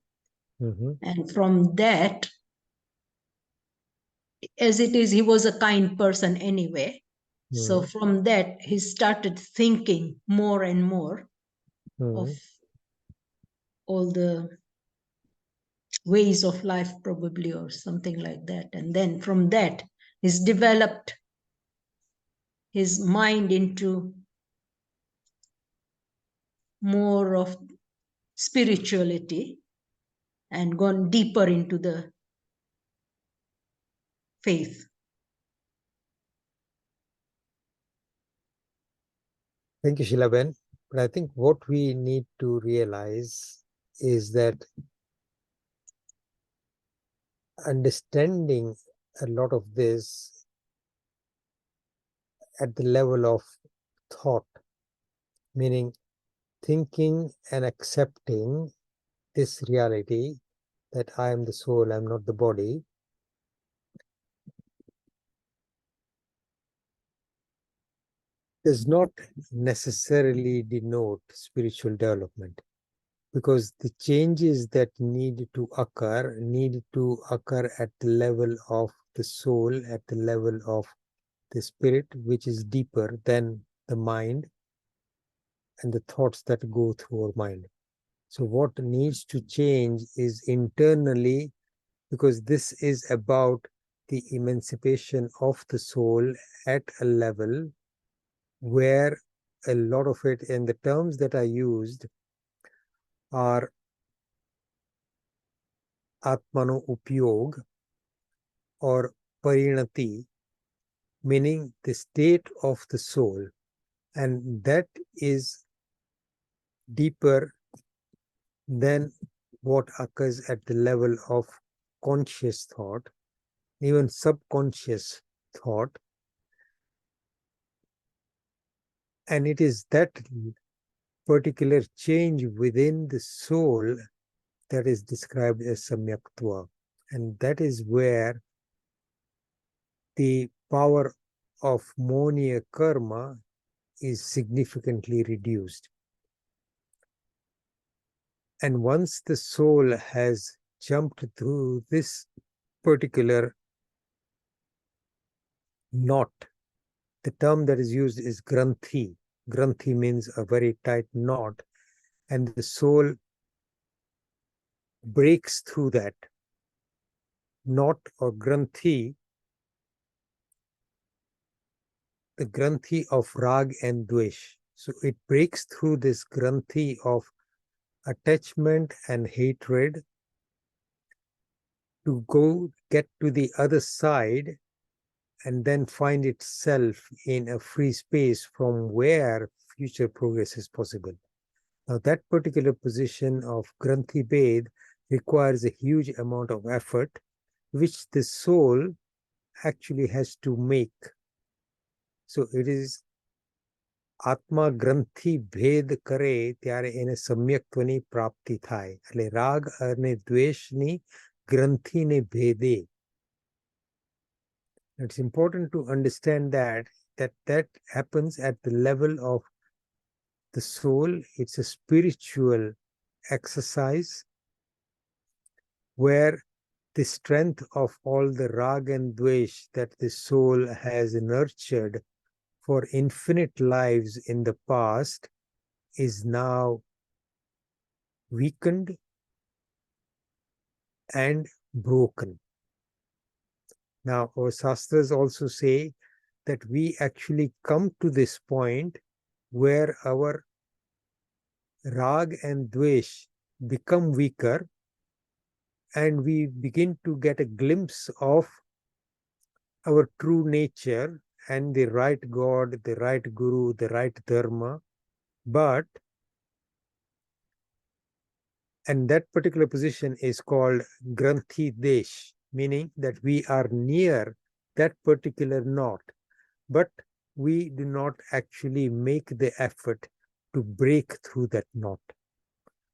And from that, as it is, he was a kind person anyway. So from that, he started thinking more and more of all the ways of life, probably, or something like that. And then from that, he's developed his mind into more of spirituality and gone deeper into the faith. Thank you, Shilaben. But I think what we need to realize is that understanding a lot of this at the level of thought, meaning thinking and accepting this reality that I am the soul, I am not the body, does not necessarily denote spiritual development, because the changes that need to occur at the level of the soul, at the level of the spirit, which is deeper than the mind and the thoughts that go through our mind. So what needs to change is internally, because this is about the emancipation of the soul at a level where a lot of it, and the terms that I used are Atmano Upyog or Parinati, meaning the state of the soul. And that is deeper than what occurs at the level of conscious thought, even subconscious thought. And it is that particular change within the soul that is described as samyaktva. And that is where the power of monia karma is significantly reduced. And once the soul has jumped through this particular knot, the term that is used is granthi. Granthi means a very tight knot, and the soul breaks through that knot or granthi, the granthi of rag and dvesh. So it breaks through this granthi of attachment and hatred to go get to the other side and then find itself in a free space from where future progress is possible. Now, that particular position of Granthi Bhed requires a huge amount of effort, which the soul actually has to make. So it is Atma Granthi Bhed Kare Tyare Ene Samyaktwani Prapti Thai. એટલે રાગ અને દ્વેષની ગ્રંથિને ભેદે. It's important to understand that happens at the level of the soul. It's a spiritual exercise where the strength of all the rag and dvesh that the soul has nurtured for infinite lives in the past is now weakened and broken. Now, our Shastras also say that we actually come to this point where our rag and dvesh become weaker and we begin to get a glimpse of our true nature and the right God, the right Guru, the right Dharma. And that particular position is called Granthi Desh, meaning that we are near that particular knot, but we do not actually make the effort to break through that knot.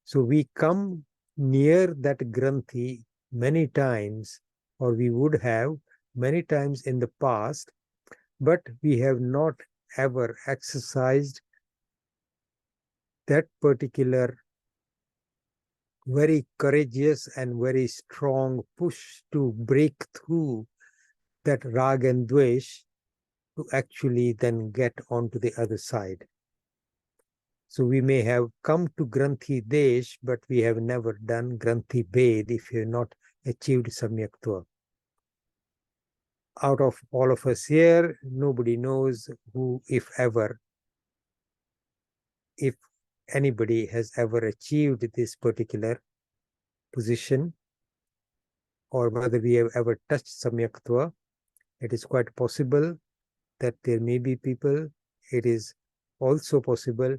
So we come near that Granthi many times, or we would have many times in the past, but we have not ever exercised that particular very courageous and very strong push to break through that rag and dvesh to actually then get onto the other side. So we may have come to Granthi Desh, but we have never done Granthi Bhed if we have not achieved Samyaktva. Out of all of us here, nobody knows who, if anybody has ever achieved this particular position, or whether we have ever touched Samyaktva. It is quite possible that there may be people. It is also possible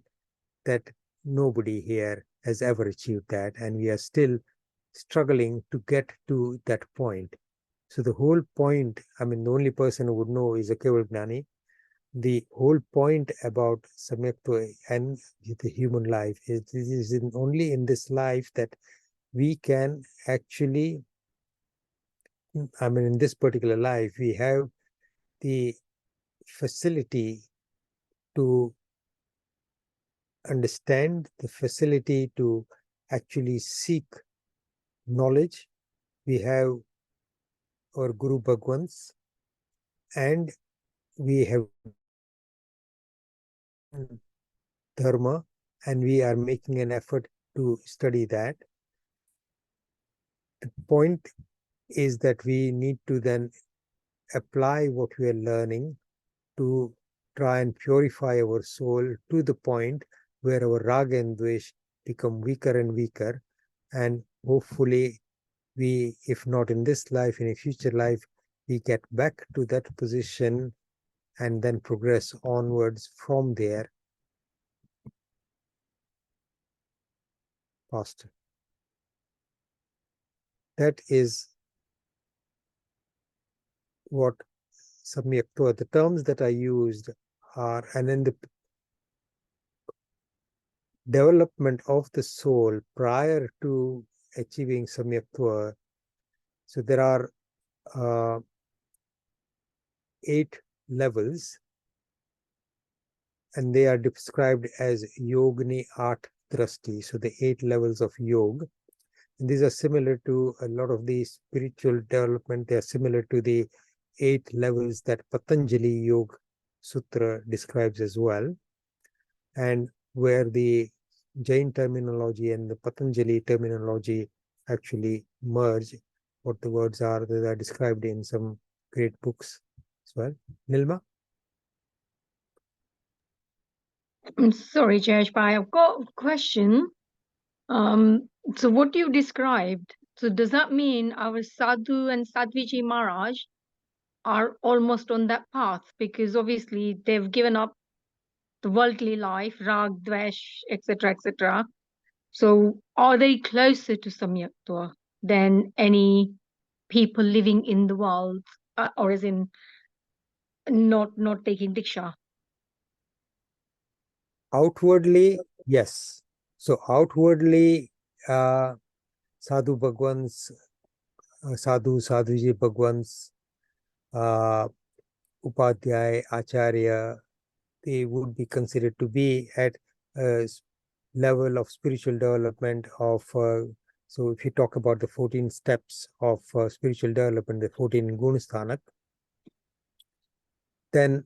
that nobody here has ever achieved that, and we are still struggling to get to that point. So the whole point, the only person who would know is a Keval Gnani. The whole point about Samyaktva and the human life is this is only in this life that we can actually, in this particular life, we have the facility to understand, the facility to actually seek knowledge, we have our Guru Bhagwans, and we have Dharma, and we are making an effort to study that. The point is that we need to then apply what we are learning to try and purify our soul to the point where our raga and dvesh become weaker and weaker, and hopefully we, if not in this life, in a future life, we get back to that position and then progress onwards from there. Faster. That is what Samyaktva, the terms that I used are, and in the development of the soul prior to achieving Samyaktva, so there are 8 levels, and they are described as Yogni Art Drasti. So the 8 levels of Yoga. And these are similar to a lot of the spiritual development. They are similar to the 8 levels that Patanjali Yoga Sutra describes as well. And where the Jain terminology and the Patanjali terminology actually merge, what the words are, that are described in some great books as well. Nilma? I'm sorry, Jainisbhai, I've got a question. So what you described, so does that mean our Sadhu and Sadhviji Maharaj are almost on that path? Because obviously they've given up the worldly life, rag, dvesh, etc., etc. So are they closer to Samyaktva than any people living in the world, or as in not taking Diksha? Outwardly, yes. So outwardly, Sadhu Bhagwans, Sadhuji Bhagwans, Upadhyay, Acharya, they would be considered to be at a level of spiritual development of, so if you talk about the 14 steps of spiritual development, the 14 Gunasthanak, then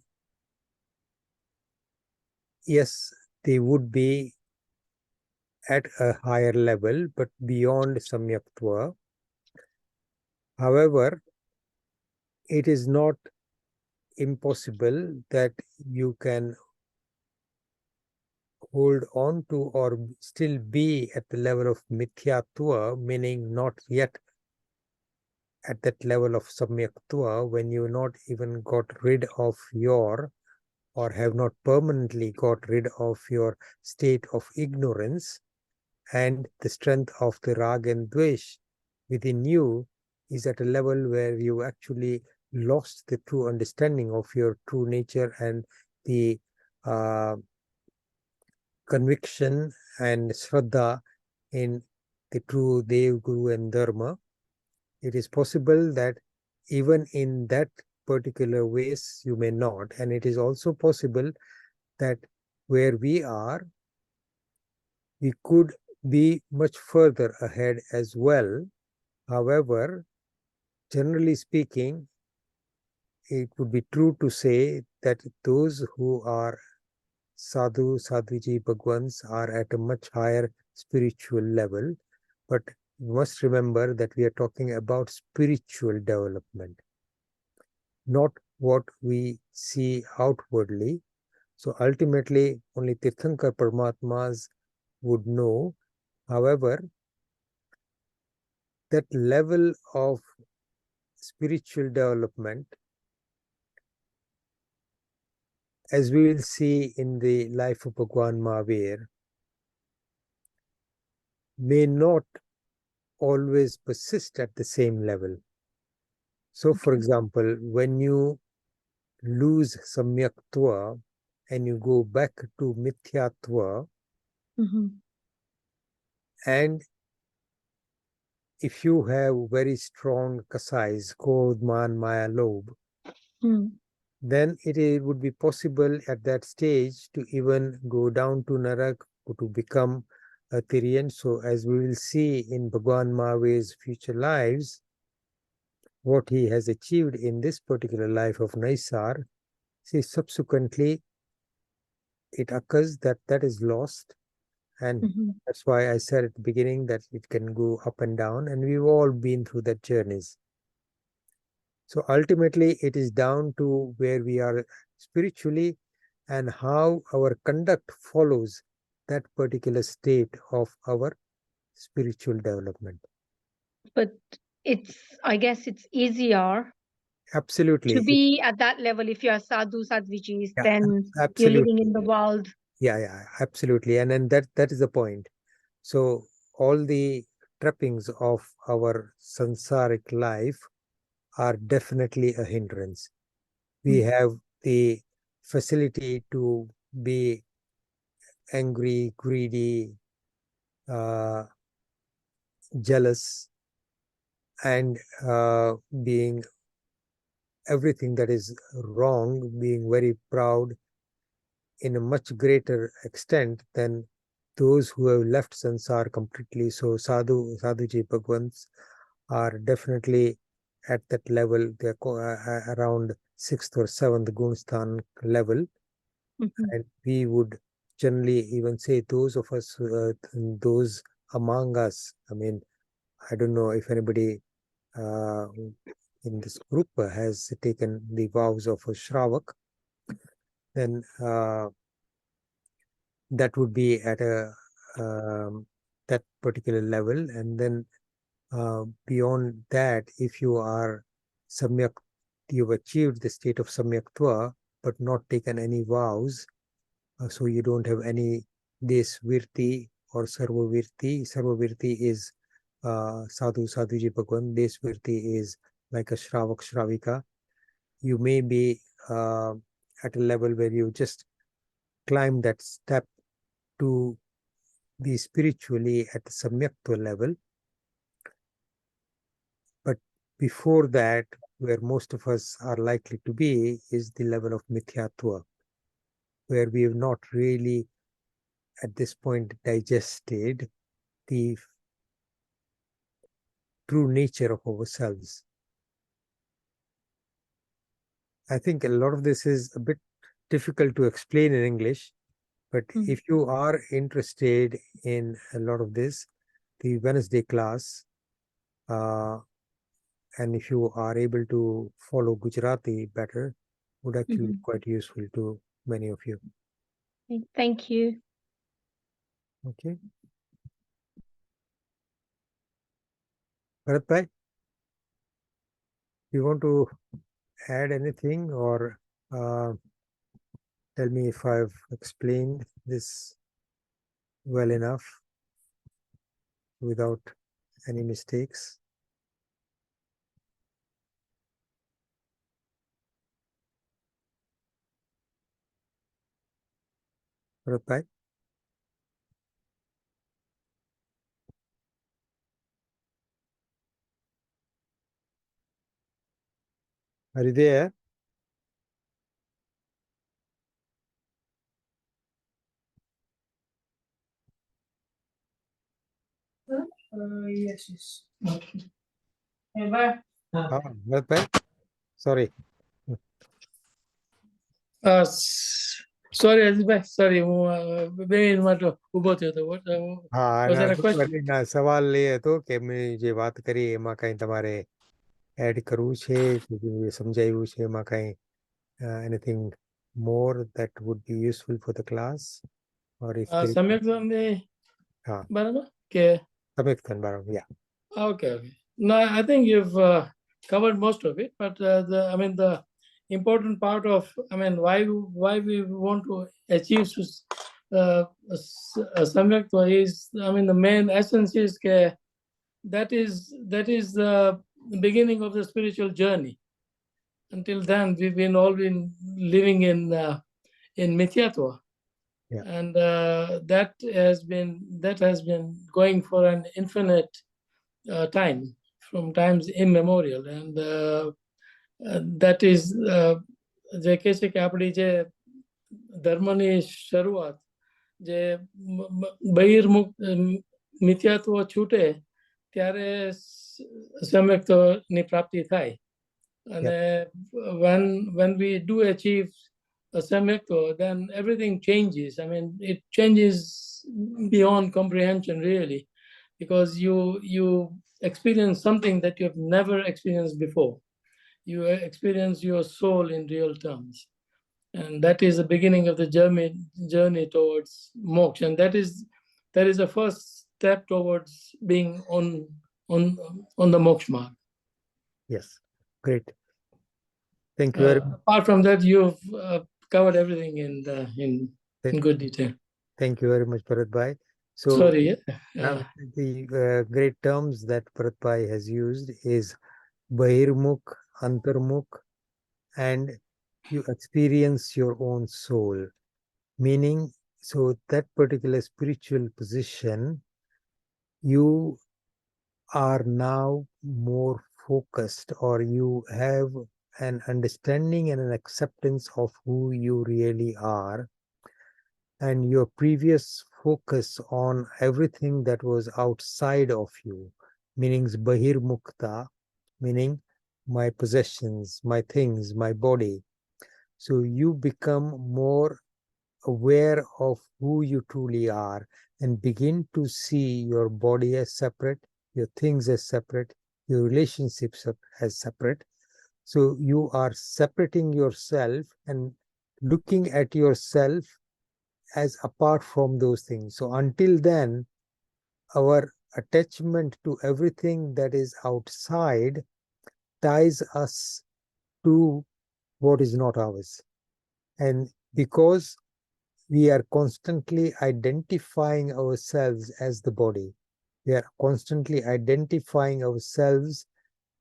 yes, they would be at a higher level, but beyond Samyaktva. However, it is not impossible that you can hold on to or still be at the level of Mithyatva, meaning not yet at that level of Samyaktva, when you not even got rid of your, or have not permanently got rid of your state of ignorance, and the strength of the rag and dvesh within you is at a level where you actually lost the true understanding of your true nature and the conviction and shraddha in the true Dev, Guru and Dharma. It is possible that even in that particular ways you may not, and it is also possible that where we are, we could be much further ahead as well. However, generally speaking, it would be true to say that those who are Sadhu, Sadhviji Bhagwans are at a much higher spiritual level. But you must remember that we are talking about spiritual development, not what we see outwardly. So ultimately, only Tirthankar Paramatmas would know. However, that level of spiritual development, as we will see in the life of Bhagwan Mahavir, may not always persist at the same level. So, for example, when you lose Samyaktva and you go back to Mithyatva, and if you have very strong kasais, Krodh, Man, Maya, Lobh, then it would be possible at that stage to even go down to Narak, to become a Tiriyan. So as we will see in Bhagwan Mahavir's future lives, what he has achieved in this particular life of Naysar, see, subsequently it occurs that that is lost. And that's why I said at the beginning that it can go up and down, and we've all been through that journeys. So ultimately, it is down to where we are spiritually and how our conduct follows that particular state of our spiritual development. But I guess it's easier Absolutely. to be at that level if you are sadhu, sadhvijis, Yeah, then you're absolutely. living in the world. Yeah, absolutely. And then that is the point. So all the trappings of our sansaric life are definitely a hindrance. We have the facility to be angry, greedy, jealous, and being everything that is wrong, being very proud in a much greater extent than those who have left sansar completely. So Sadhuji Bhagwans are definitely at that level. They're around 6th or 7th Gunstan level. And we would generally even say those of us, those among us, I mean, I don't know if anybody in this group has taken the vows of a Shravak, then that would be at a that particular level. And then beyond that, if you are samyak, you've achieved the state of samyaktva, but not taken any vows, so you don't have any desvirti or sarvavirti. Sarvavirti is Sadhuji Bhagwan. Desvirti is like a Shravak Shravika. You may be at a level where you just climb that step to be spiritually at the samyaktva level. But before that, where most of us are likely to be, is the level of mithyatva, where we have not really at this point digested the true nature of ourselves. I think a lot of this is a bit difficult to explain in English, but if you are interested in a lot of this, the Wednesday class, and if you are able to follow Gujarati better, would actually be quite useful to many of you. Thank you. Okay. Bharat Bhai, you want to add anything or tell me if I've explained this well enough without any mistakes? Bharat Bhai? Are you there? Yes. Okay. Bye. Bharat Bhai? Sorry. Sorry, Ajitbhai. Sorry, બે માટે ઊભો થયો હતો. હા, Was there a question? સવાલ એ હતો કે મેં જે વાત કરી એમાં કઈ તમારે એડ કરવું છે, સમજાવ્યું છે એમાં કઈ anything more that would be useful for the class, or if સમ્યક્ બરાબર કે સમ્યક્ બરાબર, yeah. Okay. No, I think you've covered most of it, but the important part of, why we want to achieve samyaktva is, the main essence is that is the beginning of the spiritual journey. Until then, we've all been living in mithyatva. Yeah. And that has been going for an infinite time, from times immemorial, and that is જે કહે છે કે આપણી જે ધર્મની શરૂઆત જે બહિર્મુખ મિથ્યાત્વ છૂટે ત્યારે સમ્યક્તની પ્રાપ્તિ થાય. અને when we do achieve a samyakta, then everything changes. I mean, it changes beyond comprehension, really, because you experience something that you have never experienced before. You experience your soul in real terms, and that is the beginning of the journey towards moksha. And that is the first step towards being on the moksha mark. Yes, great. Thank you very much. Apart from that, you've covered everything in good detail. Thank you very much, Bharat Bhai. So, Sorry. the great terms that Bharat Bhai has used is Bahirmukh, Antarmukh, and you experience your own soul. Meaning, so that particular spiritual position, you are now more focused, or you have an understanding and an acceptance of who you really are, and your previous focus on everything that was outside of you, meaning Bahirmukta, meaning my possessions, my things, my body. So you become more aware of who you truly are and begin to see your body as separate, your things as separate, your relationships as separate. So you are separating yourself and looking at yourself as apart from those things. So until then, our attachment to everything that is outside ties us to what is not ours. And because we are constantly identifying ourselves as the body, we are constantly identifying ourselves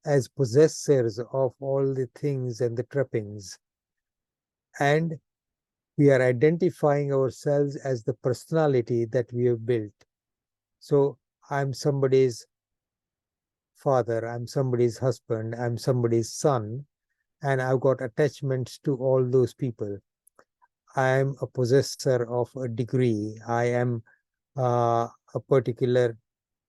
as possessors of all the things and the trappings, and we are identifying ourselves as the personality that we have built. So I'm somebody's father, I'm somebody's husband, I'm somebody's son, and I've got attachments to all those people. I am a possessor of a degree. I am a particular,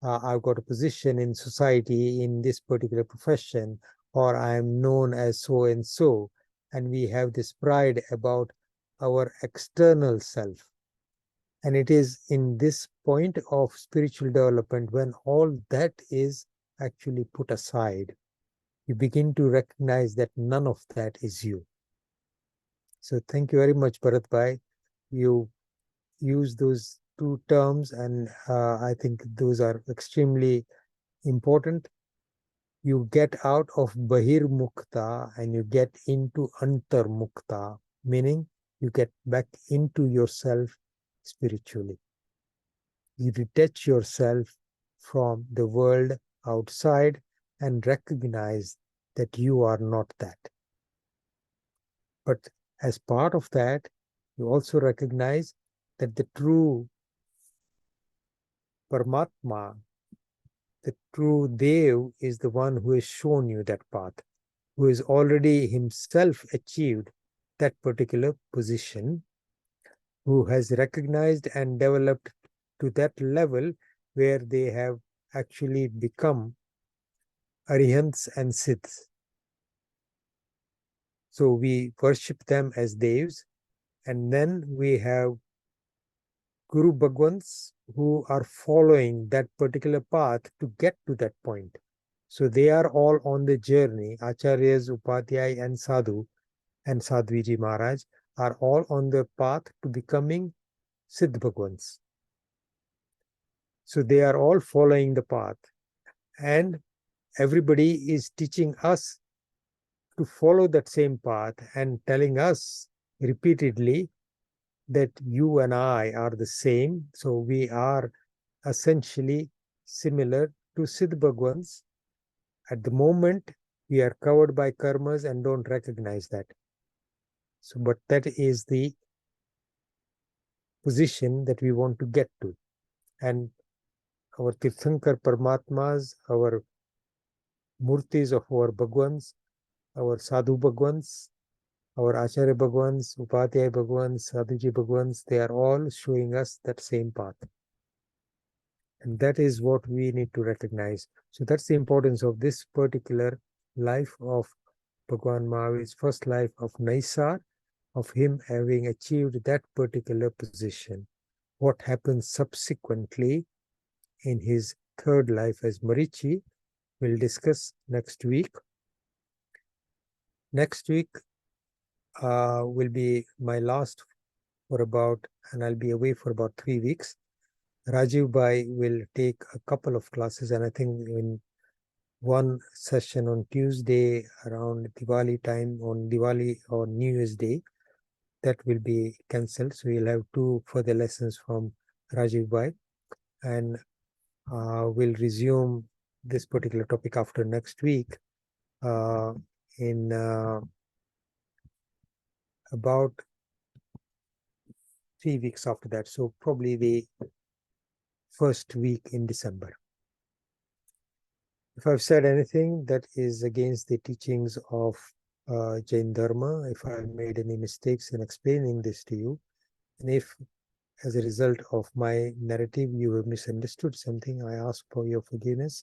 I've got a position in society in this particular profession, or I am known as so and so. And we have this pride about our external self. And it is in this point of spiritual development, when all that is actually put aside, you begin to recognize that none of that is you. So thank you very much, Bharat Bhai. You use those two terms, and I think those are extremely important. You get out of Bahirmukta and you get into Antarmukta, meaning you get back into yourself spiritually. You detach yourself from the world outside and recognize that you are not that. But as part of that, you also recognize that the true Paramatma, the true Dev, is the one who has shown you that path, who has already himself achieved that particular position, who has recognized and developed to that level where they have actually become Arihants and Siddhs. So we worship them as Devs, and then we have Guru Bhagwans who are following that particular path to get to that point. So they are all on the journey. Acharyas, Upadhyay, and Sadhu, and Sadhviji Maharaj are all on the path to becoming Siddh Bhagwans. So they are all following the path, and everybody is teaching us to follow that same path and telling us repeatedly that you and I are the same. So we are essentially similar to Siddh Bhagwans. At the moment, we are covered by karmas and don't recognize that. So, but that is the position that we want to get to. And our Tirthankar Paramatmas, our Murtis of our Bhagwans, our Sadhu Bhagwans, our Acharya Bhagwans, Upadhyay Bhagwans, Sadhuji Bhagwans, they are all showing us that same path. And that is what we need to recognize. So that's the importance of this particular life of Bhagwan Mahavir's first life of Naysar, of him having achieved that particular position. What happens subsequently in his third life as Marichi, we'll discuss next week. Next week will be my last for about, and I'll be away for about 3 weeks. Ajitbhai will take a couple of classes, and I think in one session on Tuesday around Diwali time, on Diwali or New Year's Day, that will be cancelled. So we'll have 2 further lessons from Ajitbhai, and we'll resume this particular topic after next week in about 3 weeks after that. So probably the first week in December. If I've said anything that is against the teachings of Jain Dharma, if I've made any mistakes in explaining this to you, and if as a result of my narrative you have misunderstood something, I ask for your forgiveness.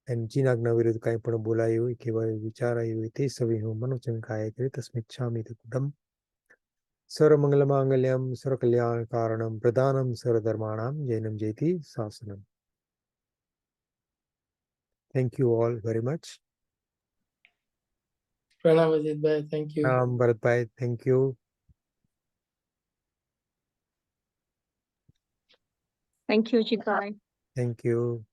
And Jinagna viruddh kai पण बोलायो केवळ विचारायो ते सवे हो मनोचन काय करे तस्मिच्छामि कुडम सर्वमंगलमांगल्यं सर्वकल्याणकारणं प्रदानं सर्वधर्माणां जैनं जयति शासनम्. Thank you all very much. Pranam Ajitbhai, thank you. Bharatbhai, thank you. Thank you, Ajitbhai. Thank you.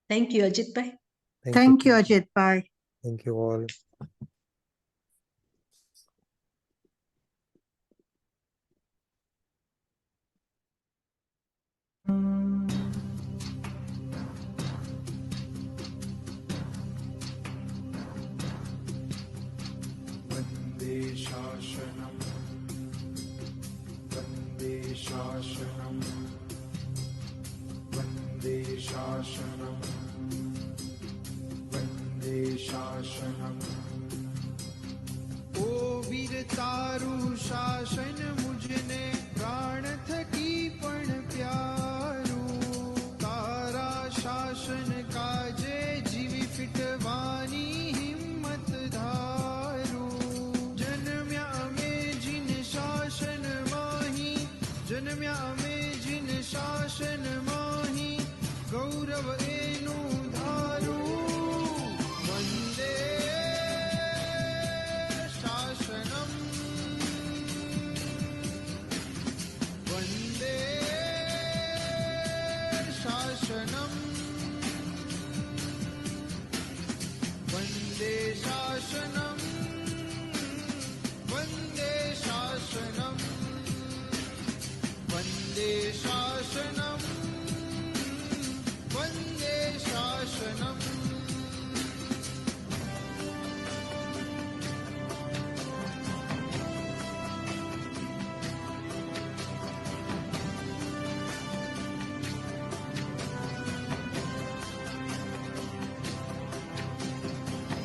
Thank you, Ajitbhai. Thank you, Ajitbhai. Thank you all. ओ वीर तारू शासन मुझने प्राण थकी पण प्यारू तारा शासन काजे जीवी फिटवानी हिम्मत धारू जन्म्या में जिन शासन माही जन्म्या में जिन शासन माही गौरव एनु धारू वंदे शासनम वंदे शासनम वंदे शासनम वंदे शासनम वंदे शासनम वंदे शासनम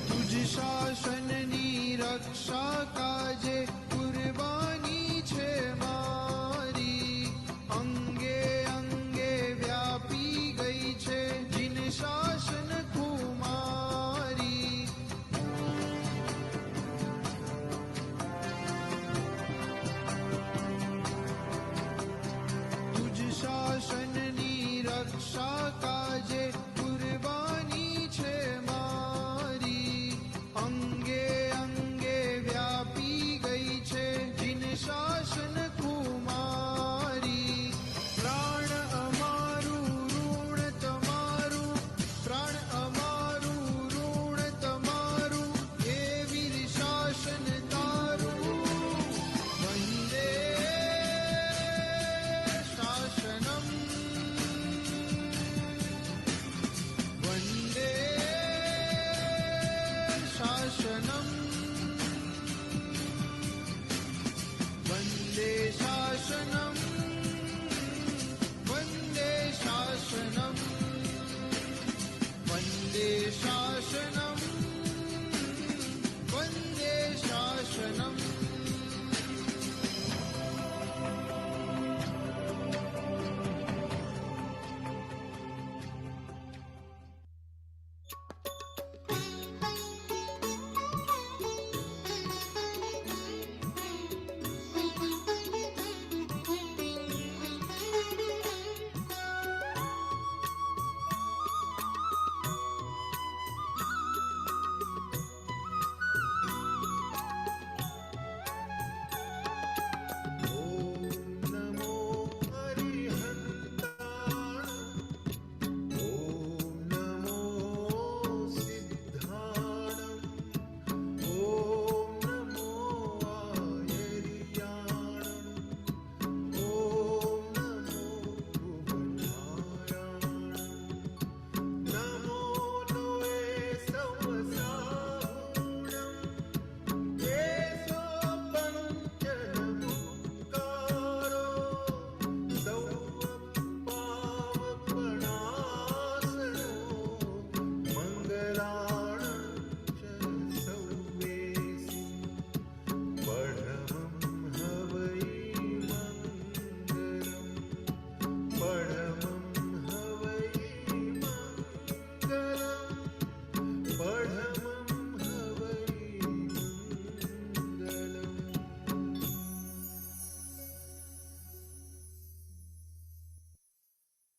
तुझ शासननी रक्षा काजे कुर्बानी छे मारी अंगे अंगे व्यापी गई छे जिन शासन कुमारी तुझ शासननी रक्षा का